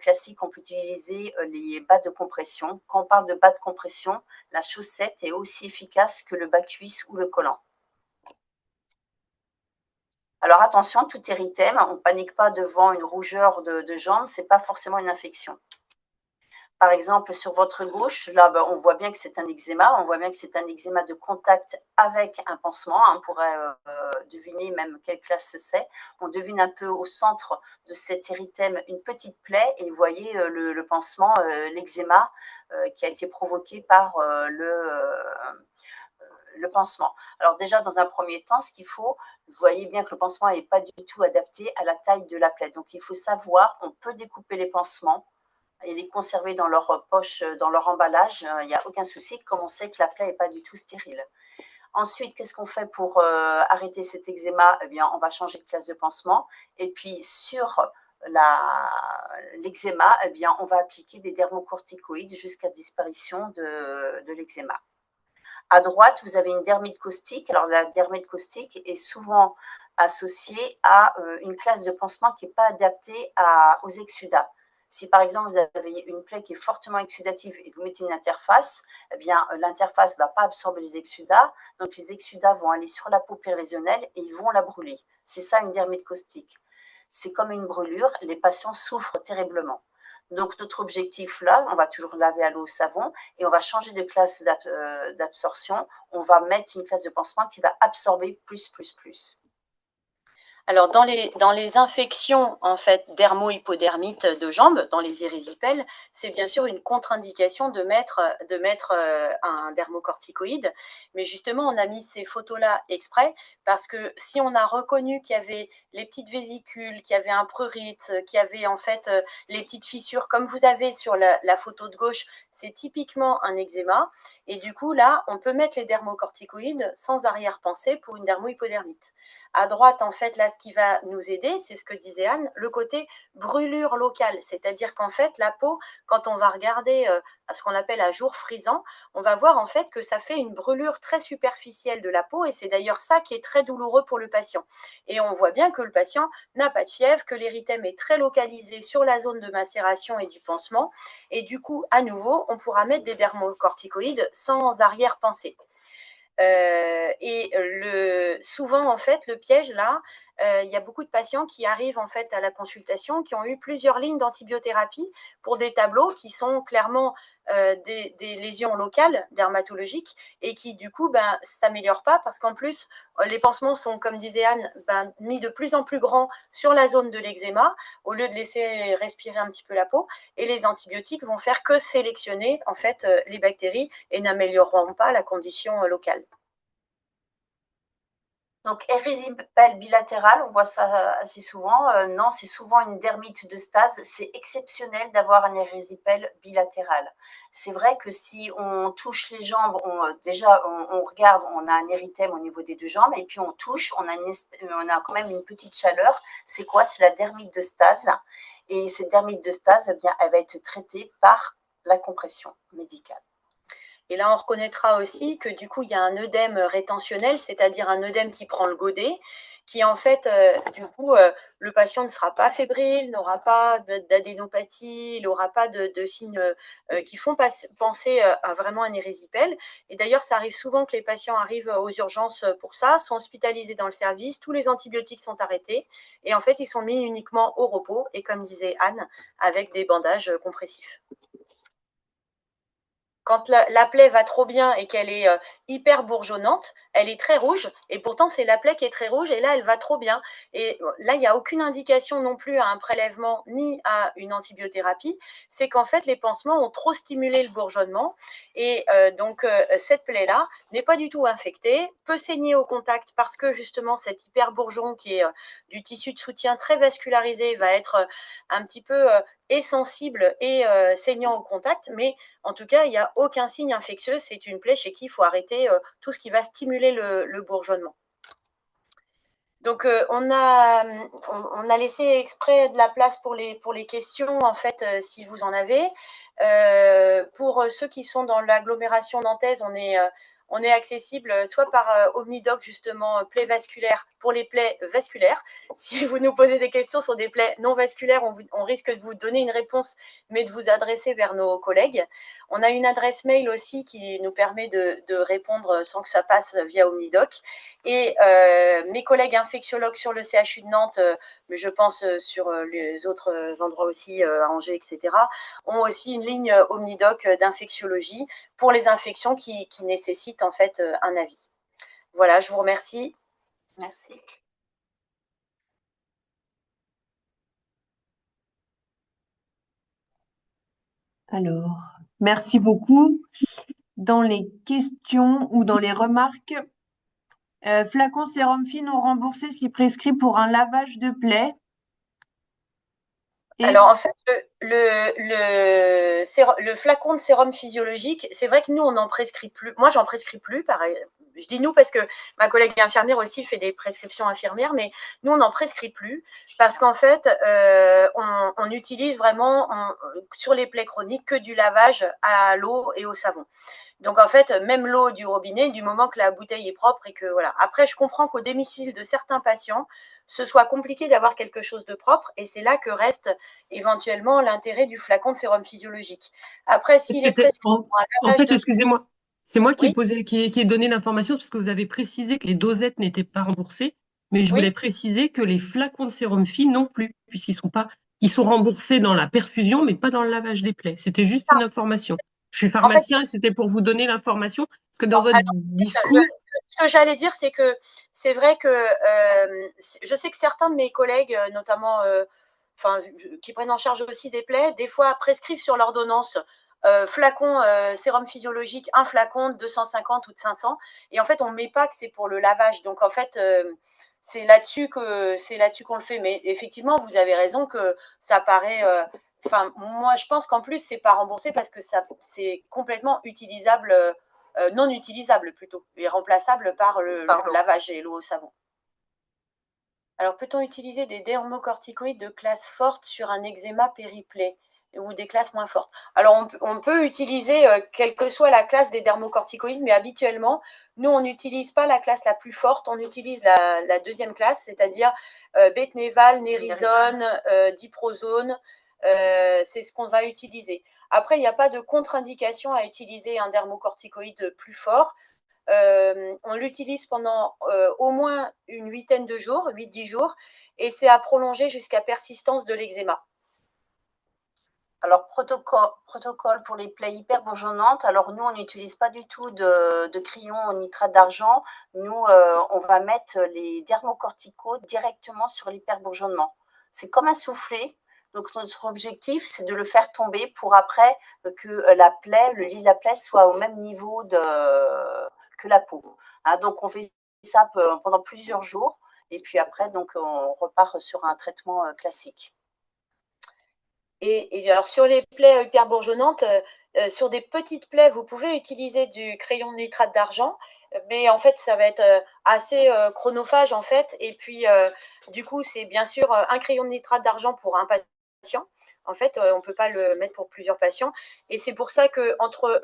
classique, on peut utiliser les bas de compression. Quand on parle de bas de compression, la chaussette est aussi efficace que le bas cuisse ou le collant. Alors attention, tout érythème, on ne panique pas devant une rougeur de jambes, ce n'est pas forcément une infection. Par exemple, sur votre gauche, là, on voit bien que c'est un eczéma. On voit bien que c'est un eczéma de contact avec un pansement. On pourrait deviner même quelle classe c'est. On devine un peu au centre de cet érythème une petite plaie. Et vous voyez le pansement, l'eczéma qui a été provoqué par le pansement. Alors déjà, dans un premier temps, ce qu'il faut, vous voyez bien que le pansement n'est pas du tout adapté à la taille de la plaie. Donc, il faut savoir, on peut découper les pansements et les conserver dans leur poche, dans leur emballage, il n'y a aucun souci, comme on sait que la plaie n'est pas du tout stérile. Ensuite, qu'est-ce qu'on fait pour arrêter cet eczéma? Eh bien, on va changer de classe de pansement. Et puis, sur l'eczéma, eh bien, on va appliquer des dermocorticoïdes jusqu'à disparition de l'eczéma. À droite, vous avez une dermite caustique. Alors, la dermite caustique est souvent associée à une classe de pansement qui n'est pas adaptée aux exsudats. Si par exemple vous avez une plaie qui est fortement exsudative et que vous mettez une interface, eh bien l'interface ne va pas absorber les exsudats, donc les exsudats vont aller sur la peau périlésionnelle et ils vont la brûler. C'est ça une dermite caustique. C'est comme une brûlure, les patients souffrent terriblement. Donc notre objectif là, on va toujours laver à l'eau au savon et on va changer de classe d'absorption. On va mettre une classe de pansement qui va absorber plus. Alors, dans les infections, en fait, dermo-hypodermite de jambes, dans les érysipèles, c'est bien sûr une contre-indication de mettre un dermocorticoïde. Mais justement, on a mis ces photos-là exprès parce que si on a reconnu qu'il y avait les petites vésicules, qu'il y avait un prurite, qu'il y avait en fait les petites fissures, comme vous avez sur la photo de gauche, c'est typiquement un eczéma. Et du coup, là, on peut mettre les dermocorticoïdes sans arrière-pensée pour une dermo-hypodermite. À droite, en fait, là, ce qui va nous aider, c'est ce que disait Anne, le côté brûlure locale. C'est-à-dire qu'en fait, la peau, quand on va regarder ce qu'on appelle à jour frisant, on va voir en fait que ça fait une brûlure très superficielle de la peau et c'est d'ailleurs ça qui est très douloureux pour le patient. Et on voit bien que le patient n'a pas de fièvre, que l'érythème est très localisé sur la zone de macération et du pansement. Et du coup, à nouveau, on pourra mettre des dermocorticoïdes sans arrière-pensée. Souvent, en fait, le piège, là, il y a beaucoup de patients qui arrivent en fait à la consultation, qui ont eu plusieurs lignes d'antibiothérapie pour des tableaux qui sont clairement des lésions locales dermatologiques et qui du coup s'améliorent pas parce qu'en plus les pansements sont, comme disait Anne, mis de plus en plus grands sur la zone de l'eczéma au lieu de laisser respirer un petit peu la peau et les antibiotiques vont faire que sélectionner en fait les bactéries et n'amélioreront pas la condition locale. Donc, érysipèle bilatérale, on voit ça assez souvent. Non, c'est souvent une dermite de stase. C'est exceptionnel d'avoir un érysipèle bilatéral. C'est vrai que si on touche les jambes, on regarde, on a un érythème au niveau des deux jambes, et puis on touche, on a quand même une petite chaleur. C'est quoi? C'est la dermite de stase. Et cette dermite de stase, eh bien, elle va être traitée par la compression médicale. Et là, on reconnaîtra aussi que du coup, il y a un œdème rétentionnel, c'est-à-dire un œdème qui prend le godet, qui en fait, du coup, le patient ne sera pas fébrile, n'aura pas d'adénopathie, il n'aura pas de signes qui font penser à vraiment un érysipèle. Et d'ailleurs, ça arrive souvent que les patients arrivent aux urgences pour ça, sont hospitalisés dans le service, tous les antibiotiques sont arrêtés, et en fait, ils sont mis uniquement au repos, et comme disait Anne, avec des bandages compressifs. quand la plaie va trop bien et qu'elle est hyper bourgeonnante, elle est très rouge, et pourtant c'est la plaie qui est très rouge, et là elle va trop bien. Et là, il n'y a aucune indication non plus à un prélèvement ni à une antibiothérapie, c'est qu'en fait les pansements ont trop stimulé le bourgeonnement, et donc cette plaie-là n'est pas du tout infectée, peut saigner au contact parce que justement cet hyperbourgeon qui est du tissu de soutien très vascularisé va être un petit peu et sensible et saignant au contact, mais en tout cas, il n'y a aucun signe infectieux. C'est une plaie chez qui il faut arrêter tout ce qui va stimuler le bourgeonnement. Donc, on a laissé exprès de la place pour les questions, en fait, si vous en avez. Pour ceux qui sont dans l'agglomération nantaise, on est accessible soit par Omnidoc, justement, plaies vasculaires, pour les plaies vasculaires. Si vous nous posez des questions sur des plaies non vasculaires, on risque de vous donner une réponse, mais de vous adresser vers nos collègues. On a une adresse mail aussi qui nous permet de répondre sans que ça passe via Omnidoc. Et mes collègues infectiologues sur le CHU de Nantes, mais je pense sur les autres endroits aussi, à Angers, etc., ont aussi une ligne Omnidoc d'infectiologie pour les infections qui nécessitent en fait un avis. Voilà, je vous remercie. Merci. Alors, merci beaucoup. Dans les questions ou dans les remarques, flacon sérum fi non remboursé si prescrit pour un lavage de plaie. Et alors en fait, le flacon de sérum physiologique, c'est vrai que nous, on n'en prescrit plus. Moi, j'en prescris plus, pareil. Je dis nous parce que ma collègue infirmière aussi fait des prescriptions infirmières, mais nous, on n'en prescrit plus parce qu'en fait, on utilise vraiment sur les plaies chroniques que du lavage à l'eau et au savon. Donc en fait, même l'eau du robinet, du moment que la bouteille est propre et que voilà. Après, je comprends qu'au domicile de certains patients, ce soit compliqué d'avoir quelque chose de propre, et c'est là que reste éventuellement l'intérêt du flacon de sérum physiologique. Après, s'il est prescrit pour un En lavage fait, de... excusez-moi, c'est moi qui ai Oui, posé, qui ai donné l'information parce que vous avez précisé que les dosettes n'étaient pas remboursées, mais je voulais oui. préciser que les flacons de sérum fi non plus, puisqu'ils sont pas, ils sont remboursés dans la perfusion, mais pas dans le lavage des plaies. C'était juste une information. Je suis En fait, pharmacien et c'était pour vous donner l'information, parce que dans alors, votre discours, ce que j'allais dire, c'est que c'est vrai que je sais que certains de mes collègues, notamment enfin, qui prennent en charge aussi des plaies, des fois prescrivent sur l'ordonnance flacon sérum physiologique, un flacon de 250 ou de 500. Et en fait, on ne met pas que c'est pour le lavage. Donc, en fait, c'est là-dessus qu'on le fait. Mais effectivement, vous avez raison que ça paraît. Enfin, moi, je pense qu'en plus, c'est pas remboursé parce que c'est complètement utilisable, non utilisable plutôt, et remplaçable par le lavage et l'eau au savon. Alors, peut-on utiliser des dermocorticoïdes de classe forte sur un eczéma périplé ou des classes moins fortes? Alors, on peut utiliser, quelle que soit la classe des dermocorticoïdes, mais habituellement, nous, on n'utilise pas la classe la plus forte, on utilise la deuxième classe, c'est-à-dire Betnéval, Nérisone, Diprozone, c'est ce qu'on va utiliser. Après, il n'y a pas de contre-indication à utiliser un dermocorticoïde plus fort. On l'utilise pendant au moins une huitaine de jours, 8-10 jours, et c'est à prolonger jusqu'à persistance de l'eczéma. Alors, protocole pour les plaies hyperbourgeonnantes. Alors, nous, on n'utilise pas du tout de crayon au nitrate d'argent. Nous, on va mettre les dermocorticaux directement sur l'hyperbourgeonnement. C'est comme un soufflet. Donc, notre objectif, c'est de le faire tomber pour après que la plaie, le lit de la plaie soit au même niveau que la peau. Hein, donc, on fait ça pendant plusieurs jours. Et puis après, donc, on repart sur un traitement classique. Et alors, sur les plaies hyperbourgeonnantes, sur des petites plaies, vous pouvez utiliser du crayon de nitrate d'argent, mais en fait, ça va être assez chronophage, en fait. Et puis, du coup, c'est bien sûr un crayon de nitrate d'argent pour un patient. En fait, on ne peut pas le mettre pour plusieurs patients. Et c'est pour ça qu'entre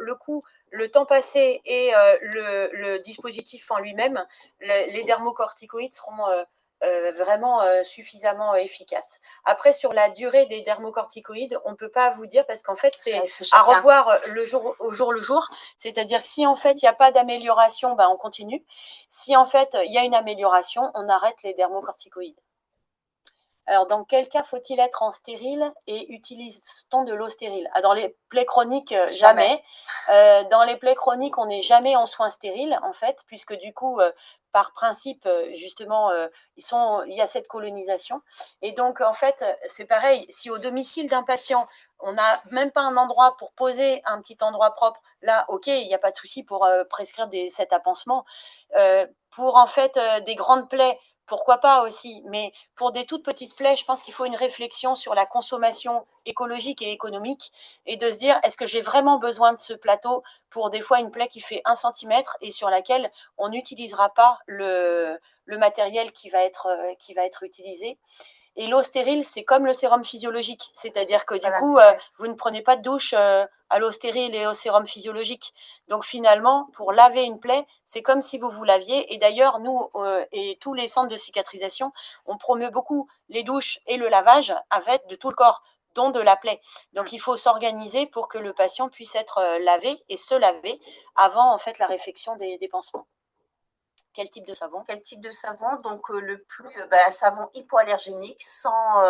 le temps passé et le dispositif en lui-même, les dermocorticoïdes seront vraiment suffisamment efficaces. Après, sur la durée des dermocorticoïdes, on ne peut pas vous dire parce qu'en fait, c'est à revoir le jour au jour le jour. C'est-à-dire que si en fait, il n'y a pas d'amélioration, ben, on continue. Si en fait, il y a une amélioration, on arrête les dermocorticoïdes. Alors, dans quel cas faut-il être en stérile et utilise-t-on de l'eau stérile? Dans les plaies chroniques, jamais. Dans les plaies chroniques, on n'est jamais en soins stériles, en fait, puisque du coup, par principe, justement, il y a cette colonisation. Et donc, en fait, c'est pareil, si au domicile d'un patient, on n'a même pas un endroit pour poser un petit endroit propre, là, ok, il n'y a pas de souci pour prescrire cet apansement. Pour en fait des grandes plaies, pourquoi pas aussi, mais pour des toutes petites plaies, je pense qu'il faut une réflexion sur la consommation écologique et économique et de se dire, est-ce que j'ai vraiment besoin de ce plateau pour des fois une plaie qui fait 1 centimètre et sur laquelle on n'utilisera pas le matériel qui va être utilisé. Et l'eau stérile, c'est comme le sérum physiologique, c'est-à-dire que du coup, vous ne prenez pas de douche à l'eau stérile et au sérum physiologique. Donc finalement, pour laver une plaie, c'est comme si vous laviez. Et d'ailleurs, nous et tous les centres de cicatrisation, on promeut beaucoup les douches et le lavage avec de tout le corps, dont de la plaie. Donc il faut s'organiser pour que le patient puisse être lavé et se laver avant en fait la réfection des pansements. Quel type de savon? Quel type de savon? Donc le plus un savon hypoallergénique sans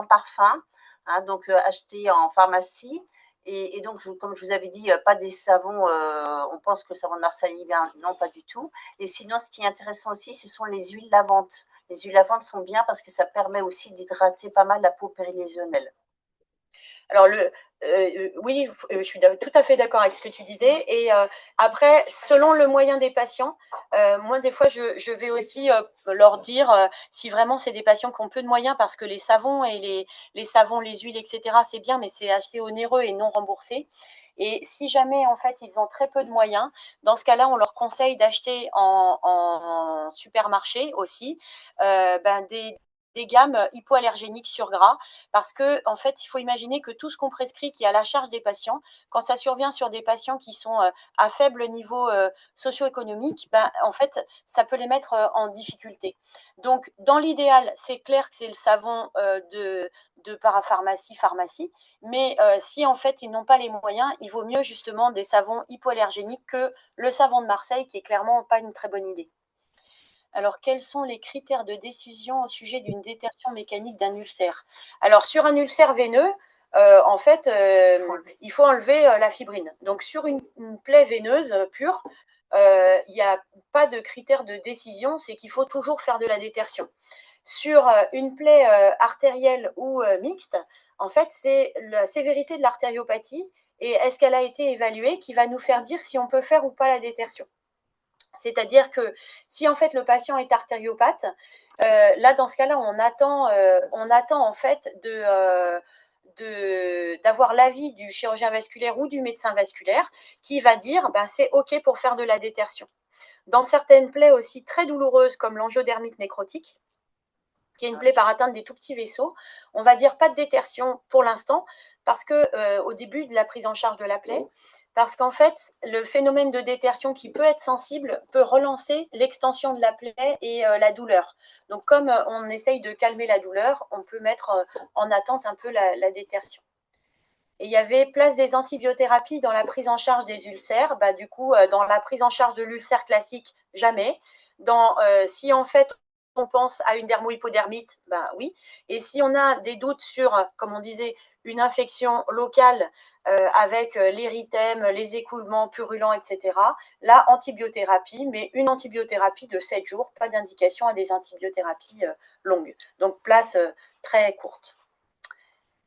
parfum, hein, donc acheté en pharmacie. Et donc, comme je vous avais dit, pas des savons, on pense que le savon de Marseille, bien, non, pas du tout. Et sinon, ce qui est intéressant aussi, ce sont les huiles lavantes. Les huiles lavantes sont bien parce que ça permet aussi d'hydrater pas mal la peau périlésionnelle. Alors, oui, je suis tout à fait d'accord avec ce que tu disais. Et après, selon le moyen des patients, moi, des fois, je vais aussi leur dire si vraiment c'est des patients qui ont peu de moyens, parce que les savons et les savons, les huiles, etc., c'est bien, mais c'est assez onéreux et non remboursé. Et si jamais, en fait, ils ont très peu de moyens, dans ce cas-là, on leur conseille d'acheter en supermarché aussi des gammes hypoallergéniques sur gras, parce que en fait, il faut imaginer que tout ce qu'on prescrit qui est à la charge des patients, quand ça survient sur des patients qui sont à faible niveau socio-économique, en fait, ça peut les mettre en difficulté. Donc, dans l'idéal, c'est clair que c'est le savon de parapharmacie, pharmacie, mais si en fait ils n'ont pas les moyens, il vaut mieux justement des savons hypoallergéniques que le savon de Marseille, qui est clairement pas une très bonne idée. Alors, quels sont les critères de décision au sujet d'une détertion mécanique d'un ulcère? Alors, sur un ulcère veineux, en fait, il faut enlever la fibrine. Donc, sur une plaie veineuse pure, il n'y a pas de critère de décision, c'est qu'il faut toujours faire de la détertion. Sur une plaie artérielle ou mixte, en fait, c'est la sévérité de l'artériopathie et est-ce qu'elle a été évaluée qui va nous faire dire si on peut faire ou pas la détertion. C'est-à-dire que si en fait le patient est artériopathe, là dans ce cas-là, on attend en fait d'avoir l'avis du chirurgien vasculaire ou du médecin vasculaire qui va dire c'est OK pour faire de la détertion. Dans certaines plaies aussi très douloureuses comme l'angiodermite nécrotique, qui est une plaie par atteinte des tout petits vaisseaux, on va dire pas de détertion pour l'instant parce que au début de la prise en charge de la plaie, parce qu'en fait, le phénomène de détertion qui peut être sensible peut relancer l'extension de la plaie et la douleur. Donc, comme on essaye de calmer la douleur, on peut mettre en attente un peu la détertion. Et il y avait place des antibiothérapies dans la prise en charge des ulcères. Du coup, dans la prise en charge de l'ulcère classique, jamais. Si en fait on pense à une dermohypodermite, oui. Et si on a des doutes sur, comme on disait, une infection locale avec l'érythème, les écoulements purulents, etc., là, antibiothérapie, mais une antibiothérapie de 7 jours, pas d'indication à des antibiothérapies longues. Donc, place très courte.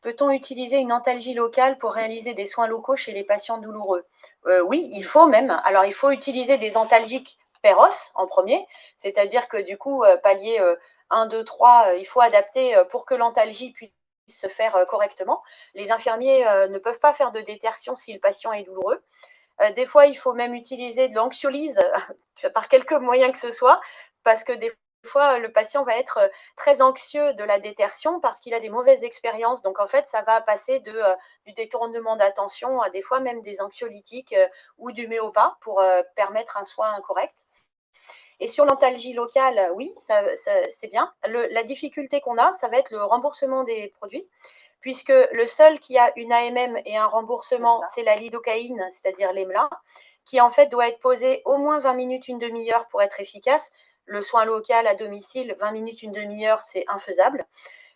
Peut-on utiliser une antalgie locale pour réaliser des soins locaux chez les patients douloureux? Oui, il faut même. Alors, il faut utiliser des antalgiques Péros en premier, c'est-à-dire que du coup, palier 1, 2, 3, il faut adapter pour que l'antalgie puisse se faire correctement. Les infirmiers ne peuvent pas faire de détertion si le patient est douloureux. Des fois, il faut même utiliser de l'anxiolyse par quelque moyen que ce soit, parce que des fois, le patient va être très anxieux de la détertion parce qu'il a des mauvaises expériences. Donc, en fait, ça va passer du détournement d'attention à des fois même des anxiolytiques ou du méopa pour permettre un soin correct. Et sur l'antalgie locale, oui, c'est bien. La difficulté qu'on a, ça va être le remboursement des produits, puisque le seul qui a une AMM et un remboursement, c'est la lidocaïne, c'est-à-dire l'EMLA, qui en fait doit être posée au moins 20 minutes, une demi-heure pour être efficace. le soin local à domicile, 20 minutes, une demi-heure, c'est infaisable.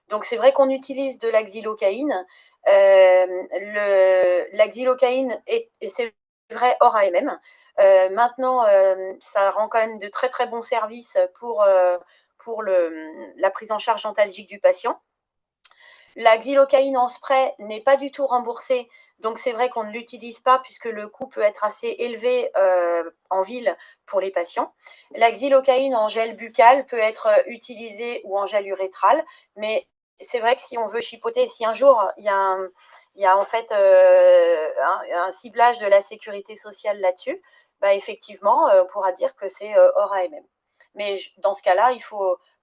Donc, c'est vrai qu'on utilise de la xylocaïne. La xylocaïne est, c'est vrai, hors AMM. Maintenant, ça rend quand même de très, très bons services pour la prise en charge antalgique du patient. La xylocaïne en spray n'est pas du tout remboursée, donc c'est vrai qu'on ne l'utilise pas puisque le coût peut être assez élevé en ville pour les patients. La xylocaïne en gel buccal peut être utilisée ou en gel urétral, mais c'est vrai que si on veut chipoter, si un jour il y a en fait un ciblage de la sécurité sociale là-dessus, bah effectivement, on pourra dire que c'est hors AMM. Mais dans ce cas-là,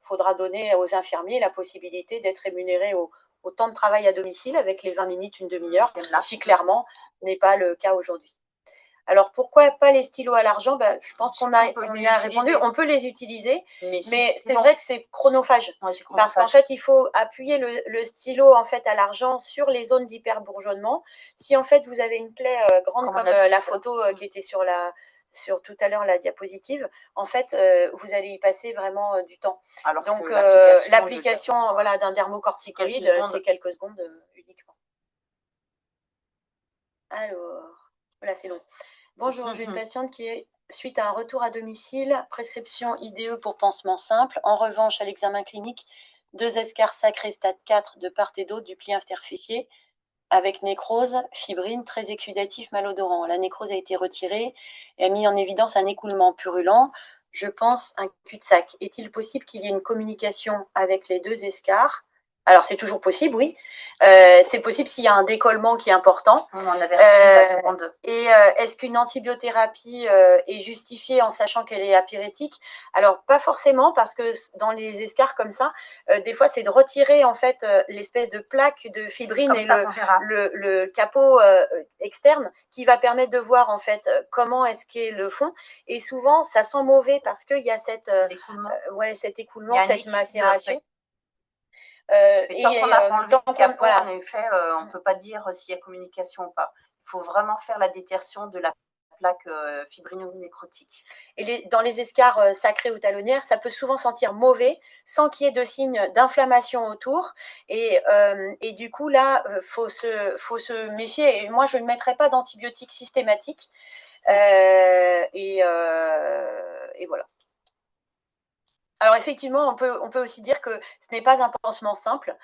faudra donner aux infirmiers la possibilité d'être rémunérés au temps de travail à domicile avec les 20 minutes, une demi-heure, ce qui clairement n'est pas le cas aujourd'hui. Alors, pourquoi pas les stylos à l'argent? Je pense qu'on a répondu. On peut les utiliser, mais c'est vrai que c'est chronophage. Ouais, parce qu'en fait, il faut appuyer le stylo en fait, à l'argent sur les zones d'hyperbourgeonnement. Si en fait, vous avez une plaie grande comme la photo qui était sur tout à l'heure la diapositive, en fait, vous allez y passer vraiment du temps. Alors donc, l'application voilà, d'un dermocorticoïde, c'est quelques secondes uniquement. Alors, voilà, c'est long. Bonjour, j'ai une patiente qui est suite à un retour à domicile, prescription IDE pour pansement simple. En revanche, à l'examen clinique, 2 escarres sacrés stade 4 de part et d'autre du pli interfécié avec nécrose, fibrine, très exudatif, malodorant. La nécrose a été retirée et a mis en évidence un écoulement purulent. Je pense un cul-de-sac. Est-il possible qu'il y ait une communication avec les 2 escarres? Alors, c'est toujours possible, oui. C'est possible s'il y a un décollement qui est important. On en avait reçu la demande. Et est-ce qu'une antibiothérapie est justifiée en sachant qu'elle est apyrétique? Alors, pas forcément, parce que dans les escarres comme ça, des fois, c'est de retirer en fait l'espèce de plaque de fibrine et le capot externe qui va permettre de voir en fait comment est-ce qu'est le fond. Et souvent, ça sent mauvais parce qu'il y a cet écoulement, cette macération. Mais tant qu'on a enlevé le capot, en effet, on ne peut pas dire s'il y a communication ou pas. Il faut vraiment faire la détertion de la plaque fibrino-nécrotique. Et dans les escarres sacrées ou talonnières, ça peut souvent sentir mauvais sans qu'il y ait de signes d'inflammation autour. Et du coup, là, faut se méfier. Et moi, je ne mettrai pas d'antibiotiques systématiques. Et voilà. Alors effectivement, on peut aussi dire que ce n'est pas un pansement simple,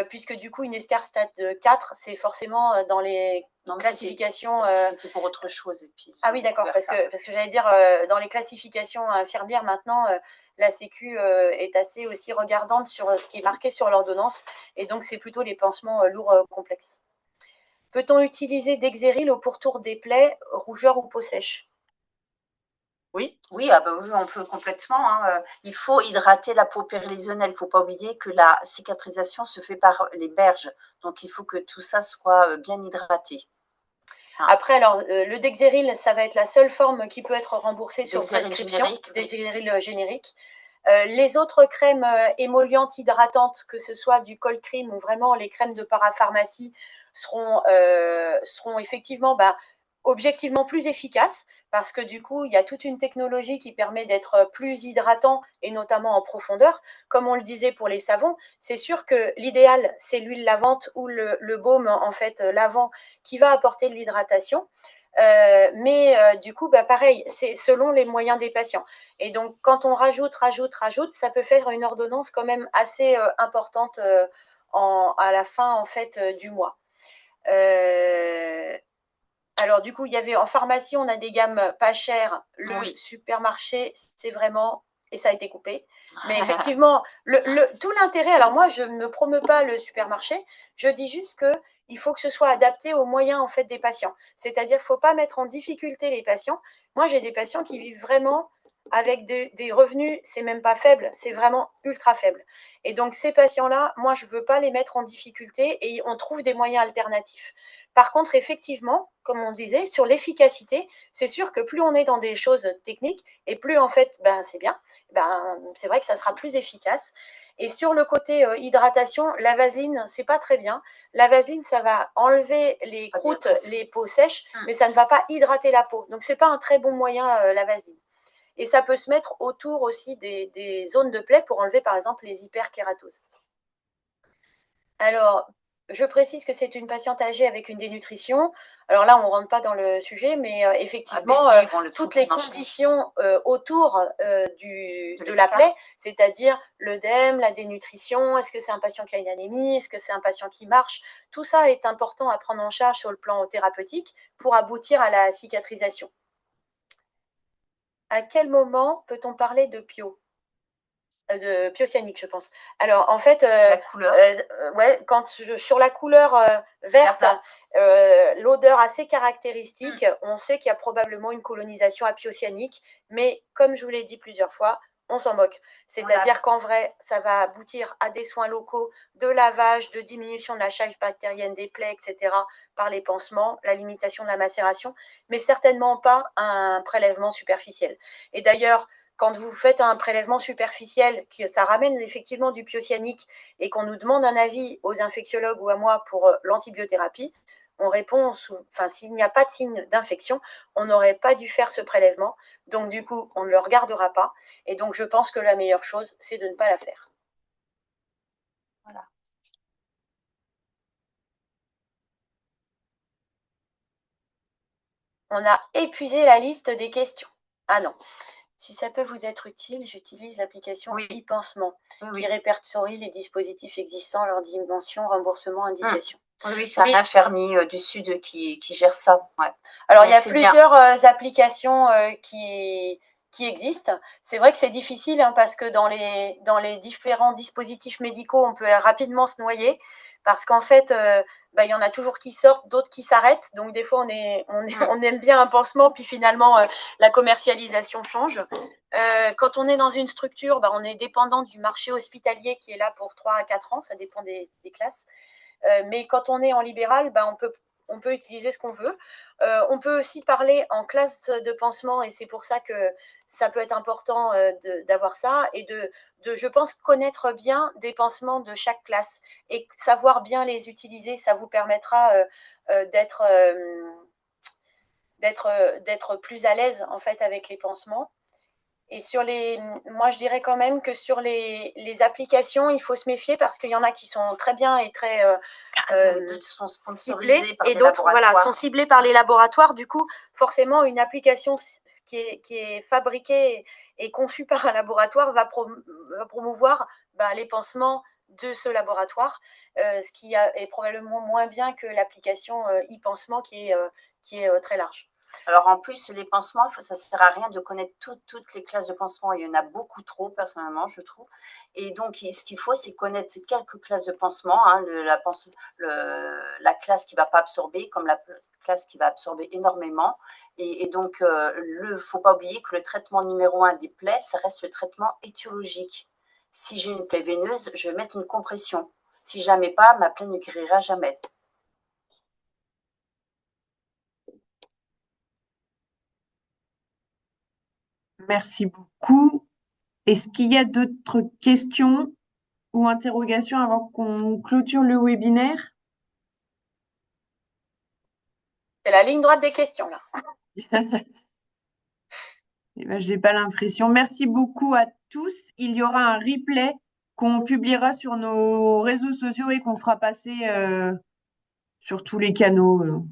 puisque du coup, une escarre stade 4, c'est forcément dans les classifications… C'était pour autre chose. Et puis, ah oui, d'accord, parce que j'allais dire, dans les classifications infirmières, maintenant, la Sécu est assez aussi regardante sur ce qui est marqué sur l'ordonnance, et donc c'est plutôt les pansements lourds complexes. Peut-on utiliser Dexéril au pourtour des plaies, rougeur ou peau sèche? Oui, oui, on peut complètement. Il faut hydrater la peau périlésionnelle. Il ne faut pas oublier que la cicatrisation se fait par les berges. Donc, il faut que tout ça soit bien hydraté. Après, alors, le Dexéril, ça va être la seule forme qui peut être remboursée sur prescription. Dexéril générique. Les autres crèmes émollientes, hydratantes, que ce soit du cold cream ou vraiment les crèmes de parapharmacie, seront effectivement… objectivement plus efficace parce que du coup, il y a toute une technologie qui permet d'être plus hydratant et notamment en profondeur. Comme on le disait pour les savons, c'est sûr que l'idéal, c'est l'huile lavante ou le baume en fait lavant qui va apporter de l'hydratation. Mais du coup, pareil, c'est selon les moyens des patients. Et donc, quand on rajoute, ça peut faire une ordonnance quand même assez importante à la fin en fait du mois. Alors, du coup, il y avait en pharmacie, on a des gammes pas chères. Le supermarché, c'est vraiment… Et ça a été coupé. Mais effectivement, tout l'intérêt… Alors, moi, je ne promeux pas le supermarché. Je dis juste qu'il faut que ce soit adapté aux moyens, en fait, des patients. C'est-à-dire qu'il ne faut pas mettre en difficulté les patients. Moi, j'ai des patients qui vivent vraiment avec des revenus, c'est même pas faible, c'est vraiment ultra faible. Et donc, ces patients-là, moi, je ne veux pas les mettre en difficulté et on trouve des moyens alternatifs. Par contre, effectivement, comme on disait, sur l'efficacité, c'est sûr que plus on est dans des choses techniques et plus en fait, c'est bien, c'est vrai que ça sera plus efficace. Et sur le côté hydratation, la vaseline, c'est pas très bien. La vaseline, ça va enlever les croûtes, les peaux sèches, mais ça ne va pas hydrater la peau. Donc, c'est pas un très bon moyen, la vaseline. Et ça peut se mettre autour aussi des zones de plaie pour enlever par exemple les hyperkératoses. Alors, je précise que c'est une patiente âgée avec une dénutrition. Alors là, on ne rentre pas dans le sujet, mais effectivement, toutes les conditions autour de la plaie, c'est-à-dire l'œdème, la dénutrition, est-ce que c'est un patient qui a une anémie, est-ce que c'est un patient qui marche, tout ça est important à prendre en charge sur le plan thérapeutique pour aboutir à la cicatrisation. À quel moment peut-on parler de de pyocyanique, je pense. Alors, en fait, la couleur. Ouais, sur la couleur verte, l'odeur assez caractéristique, on sait qu'il y a probablement une colonisation apyocyanique, mais comme je vous l'ai dit plusieurs fois, on s'en moque. C'est-à-dire qu'en vrai, ça va aboutir à des soins locaux de lavage, de diminution de la charge bactérienne des plaies, etc., par les pansements, la limitation de la macération, mais certainement pas un prélèvement superficiel. Et d'ailleurs, quand vous faites un prélèvement superficiel, ça ramène effectivement du pyocyanique et qu'on nous demande un avis aux infectiologues ou à moi pour l'antibiothérapie, on répond, s'il n'y a pas de signe d'infection, on n'aurait pas dû faire ce prélèvement. Donc, du coup, on ne le regardera pas. Et donc, je pense que la meilleure chose, c'est de ne pas la faire. Voilà. On a épuisé la liste des questions. Ah non. Si ça peut vous être utile, j'utilise l'application e-pansement qui répertorie les dispositifs existants, leurs dimensions, remboursement, indications. Oui, c'est un infirmier du Sud qui gère ça. Ouais. Alors, il y a plusieurs applications qui existent. C'est vrai que c'est difficile parce que dans les différents dispositifs médicaux, on peut rapidement se noyer parce qu'en fait, il y en a toujours qui sortent, d'autres qui s'arrêtent. Donc, des fois, on aime bien un pansement, puis finalement, la commercialisation change. Quand on est dans une structure, on est dépendant du marché hospitalier qui est là pour 3 à 4 ans. Ça dépend des classes. Mais quand on est en libéral, on peut utiliser ce qu'on veut. On peut aussi parler en classe de pansement et c'est pour ça que ça peut être important d'avoir ça et de, je pense, connaître bien des pansements de chaque classe et savoir bien les utiliser. Ça vous permettra d'être plus à l'aise en fait avec les pansements. Et moi, je dirais quand même que sur les applications, il faut se méfier parce qu'il y en a qui sont très bien et très sont sponsorisés par et d'autres sont ciblés par les laboratoires. Du coup, forcément, une application qui est fabriquée et conçue par un laboratoire va promouvoir les pansements de ce laboratoire, ce qui est probablement moins bien que l'application e-pansement qui est très large. Alors, en plus, les pansements, ça ne sert à rien de connaître toutes les classes de pansements. Il y en a beaucoup trop, personnellement, je trouve. Et donc, ce qu'il faut, c'est connaître quelques classes de pansements. La classe qui ne va pas absorber, comme la classe qui va absorber énormément. Et donc, il ne faut pas oublier que le traitement numéro 1 des plaies, ça reste le traitement étiologique. Si j'ai une plaie veineuse, je vais mettre une compression. Si je ne la mets pas, ma plaie ne guérira jamais. Merci beaucoup. Est-ce qu'il y a d'autres questions ou interrogations avant qu'on clôture le webinaire? C'est la ligne droite des questions, là. J'ai pas l'impression. Merci beaucoup à tous. Il y aura un replay qu'on publiera sur nos réseaux sociaux et qu'on fera passer sur tous les canaux,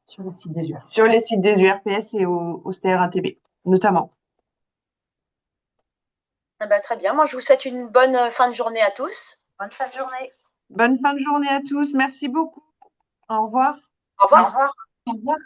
sur les sites des URPS et au STRATB, notamment. Très bien. Moi, je vous souhaite une bonne fin de journée à tous. Bonne fin de journée. Bonne fin de journée à tous. Merci beaucoup. Au revoir. Au revoir. Au revoir. Au revoir.